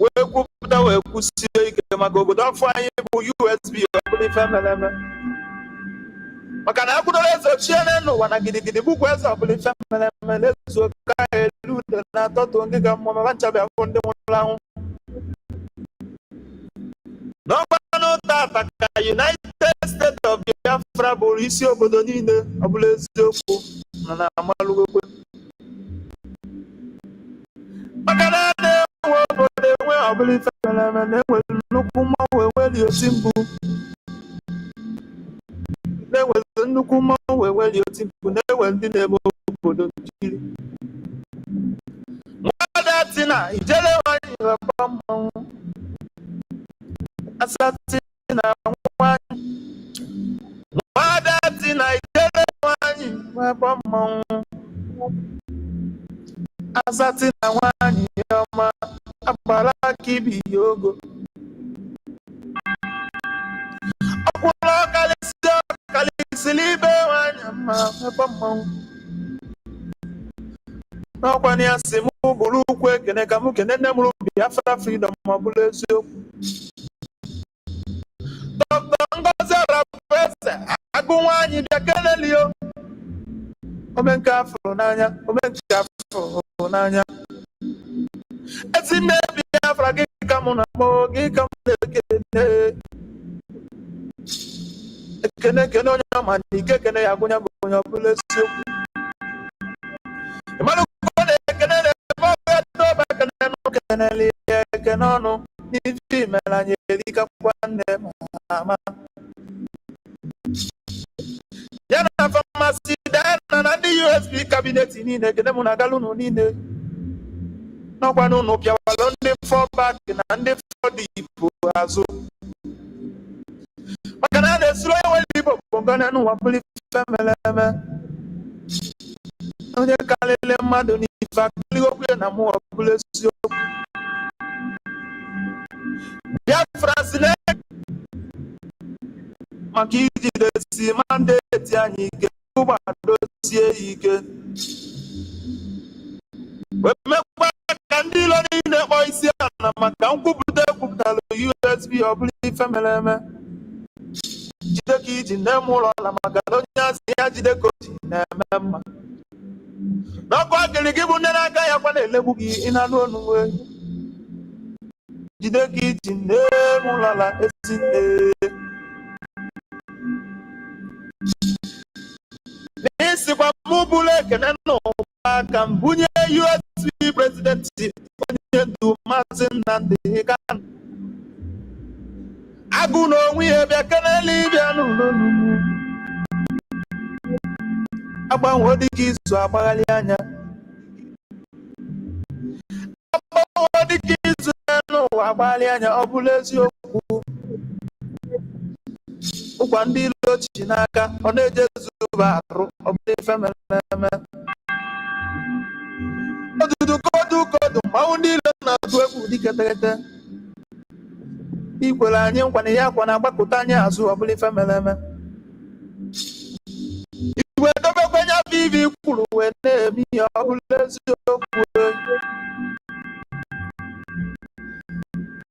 wee kwupụta wee kwusie ike maka obodo afọ anyị bụ USB ọbụla ife mere eme. Maka na akwụdoro eze ochie n'ụwa na gidigidi bụkwa eze ọbụla ife mere eme na-ezu oke elu ude na atọtụ ngịga mmụọ ma nchabe afọ ndị nwụrụ anwụ. N'ọkwanụ tata ka United States of Biafra bụrụ isi obodo niile ọbụla eziokwu nọ na amalụgokwe. Maka na na-enwe obodo enwe ọbụla ife mere eme na-enwe nnukwu mmanwụ enweli oti mkpu. Na-enwe nnukwu mmanwụ enweli oti mkpu na-enwe ndị na-eme obodo nkiri. Nwada Tina ijele nwanyị ghọkwa mmanwụ. Asati na nwanyị. Nwada Tina ijele nwanyị ghọkwa mmanwụ. Asati na nwanyị ọma agbara aka ibi ya ogo. Ọkwụrụ ọkalisili ibe nwanyị ma ghọkwa mmanwụ. N'ọkwa ya si mụ bụrụ ukwu ekene ka mụ kene nne mụrụ Biafra Freedom ma ọ bụrụ eziokwu. Dr.Ngozi Orabueze agụ nwaanyị bịa kelelio. Omenke afụrụ n'anya, omenke afụrụ n'anya. Ezi nne Biafra gị ka mụ na-akpọ gị ka mụ na-ekene. Ekene onye ọma na ike ekene ya agụnya bụ onye ọ bụla eziokwu. Ịmalụ ka ọ na-ekene na-ebe ọbụ edobe ekene n'okenele ya ekene ọnụ n'ife imere anyị erikakwa nne ma ama. Ya na famasi Diana na ndị USB kabinet niile ekene mụ na galụnụ niile. N'ọkwa n'ụnụ pịawalụ ndị fọbak na ndị fọdịpụ azụ. Maka na a na-esuru onye nwere Igbo bụ ngana n'ụwa bụrụ ife mere eme. Onye karịrị mmadụ n'ife akụliokwu ya na mụ ọbụla eziokwu. Biafrans maka ijidesi mandeti anyị ike ụgbadosie ya ike. Wee mekwa ka ndị ilo niile kpọọ isi ala maka nkwupụta ekwupụtara USB ọbụla ife mere eme. Jide ka iji nne m ụlọ ala maka na onye asị ya jide ka o ji na-eme mma. N'ọkụ akịrị gị bụ nne na-aga ya kwa na-elegbu gị ịnanụ onugwe. Jide ka iji nne m ụlọ ala ezi nne. N'isikwa mụ bụrụ ekene n'ụwa ka m bunye USB prezidenti onye ndu Maazị Nnamdi Kanu. Agụ na onwe ihe bịa kenele ịbịa n'ụlọ n'ugwu. Agbanwe dịka izu agbaghalị anya. Agbanwe dịka izu n'ụwa agbaghalị anya ọ bụla eziokwu. Ụkwa ndị ilo chi n'aka ọ na-eje zuba arụ ọ bụla ife mere eme. Odudu kodu mmanwụ ndị ilo na-atụ egwu diketekete. Ikwere anyị nkwa na ya akwa na-agbakọta anyị azụ ọbụla ife mere eme. Igwe dobekwenye afọ ibi kwuru wee na-eme ihe ọbụla eziokwu.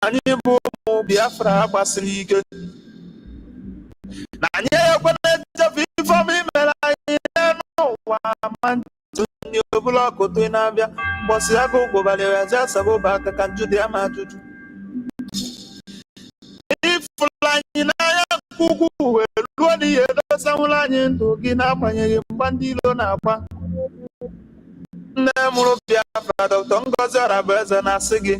Anyị bụ ụmụ Biafra gbasiri ike. Na anyị ekwena echefu ifeọma imere anyị n'ụwa ma ntụ ndị ọbụla ọkụtụ na-abịa mgbọsị agụ ụgbọbalị ezi asaba ụba aka ka njụ dị ama ajụjụ. Ifụrụ anyị n'anya kwugwu wee ruo n'ihe dosanwụrụ anyị ndụ gị n'agbanyeghị mgba ndị ilo na-agba. Nne mụrụ Biafra Dr.Ngozi Orabueze na-asị gị.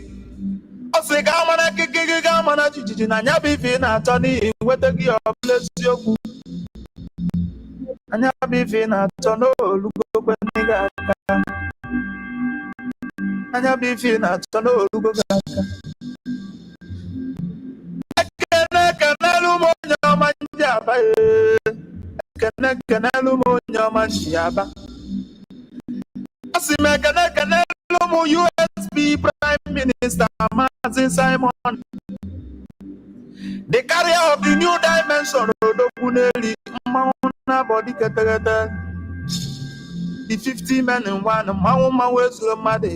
Ọ sị ga amana kike gị ga amana jijiji na anya bụ ife ị na-achọ n'ihi nweta gị ọbụla eziokwu. Anya bụ ife ị na-achọ n'olugokwe ndị gị aka. Anya bụ ife ị na-achọ n'olugo gị aka. Ekene m onye ọma ndị Aba. Ekene m onye ọma ndị Aba. Asị m ekene m USB Prime Minister Maazị Simon. The carrier of the new dimension, Odokuneli, Mauna body categata. The 50 men in one, Mauma was your mother.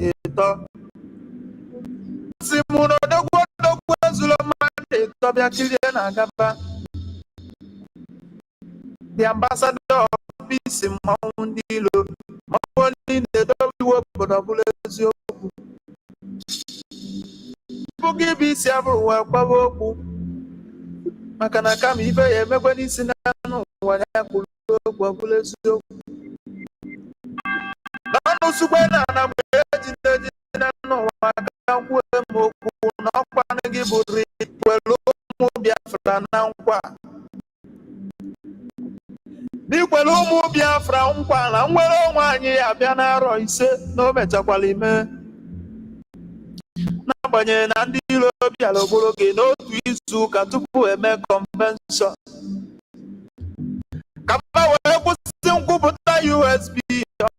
Simuno, the word of Wazulomade, Tobia Kilian Agaba. The ambassador of peace in Moundilo, Mawani, the W of Bulazio. Forgive me, several Wabu. Makanaka, if I ever went in Sinano, what I could look for Bulazio. No, Subana, I'm waiting. No, I can't work more. Not one give a well, Biafra now. Nikwelo Biafra nkwana nwere nwanyị abịa na arọ ise n'omechakwala ime n'agbanyeghị na ndị iro bịara ogologo n'otu izu ụka tupu eme convention ka mba wee kwụsị nkwupụta USB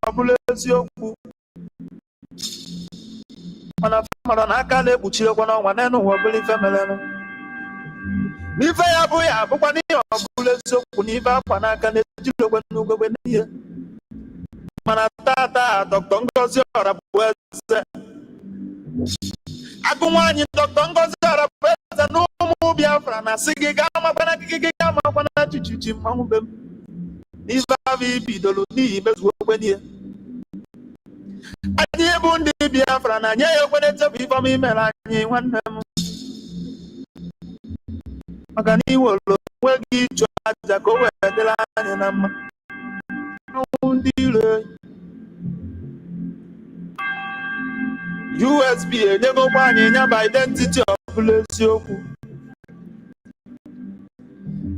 ọ bụla eziokwu mana famara na aka na-ekpuchirekwa n'ọnwa n'elu ụwa bụrụ ife merenụ n'ife ya bụ ya bụkwa n'ihe ọ bụla eziokwu n'ife akwa n'aka na-ejirikwa n'ugogbe n'ihe mana tata Dr. Ngozi Orabueze agụ nwaanyị Dr. Ngozi Orabueze na ụmụ Biafra na-asị gị gaa makwana chichichi mmanwụ be m n'ife ahụ ibidoro n'ihi mezuo okwe n'ihe anyị bụ ndị Biafra na nye ya okwene chebụ ifeọma imere anyị nwanne m maka na iwere onwe gị ịchụ aja ka o wee dịrị anyị na mma ndị ire USB enyegokwa anyị nyaba identity ọbụla eziokwu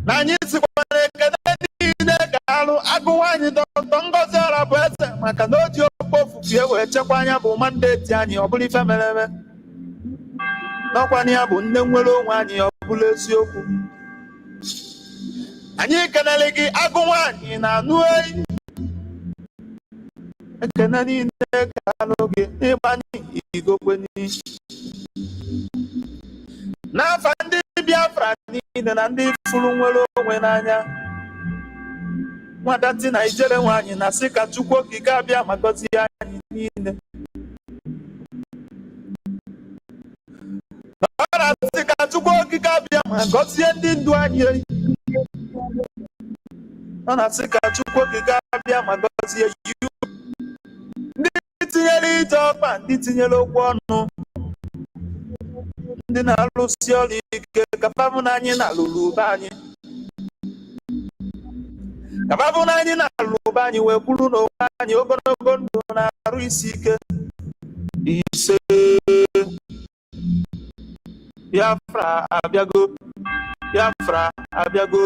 na anyị sikwana ekene niile ga-alụ agụ nwaanyị Dr. Ngozi Orabueze maka na o ji okpo ofufe wee chekwa anya bụ mandeti anyị ọbụla ife mere eme n'ọkwa ya bụ nne nwere onwe anyị ọbụla eziokwu anyị kenele gị agụ nwaanyị na anụ ehi ekene niile ga-alụ gị n'ịgbanye igokwenyi n'afa ndị Biafra niile na ndị fụrụ nwere onwe n'anya nwadati na ijere nwaanyị na sị ka Chukwu okike abịa ma gọzie anyị niile ọ na-asị ka Chukwu okike abịa ma gọzie ndị ndu anyị ọ na-asị ka Chukwu okike abịa ma gọzie ndị tinyere ije ọkpa ndị tinyere okwu ọnụ ndị na-alụsi ọrụ ike kapabụ na anyị na-alụrụ ube anyị kapabụ na anyị na-alụ ube anyị wee kwuru n'onwe anyị ogologo ndụ na-arụ isi ike ise Biafra abịago Biafra abịago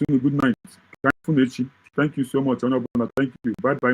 Good night. Thank you so much. Thank you. Bye bye.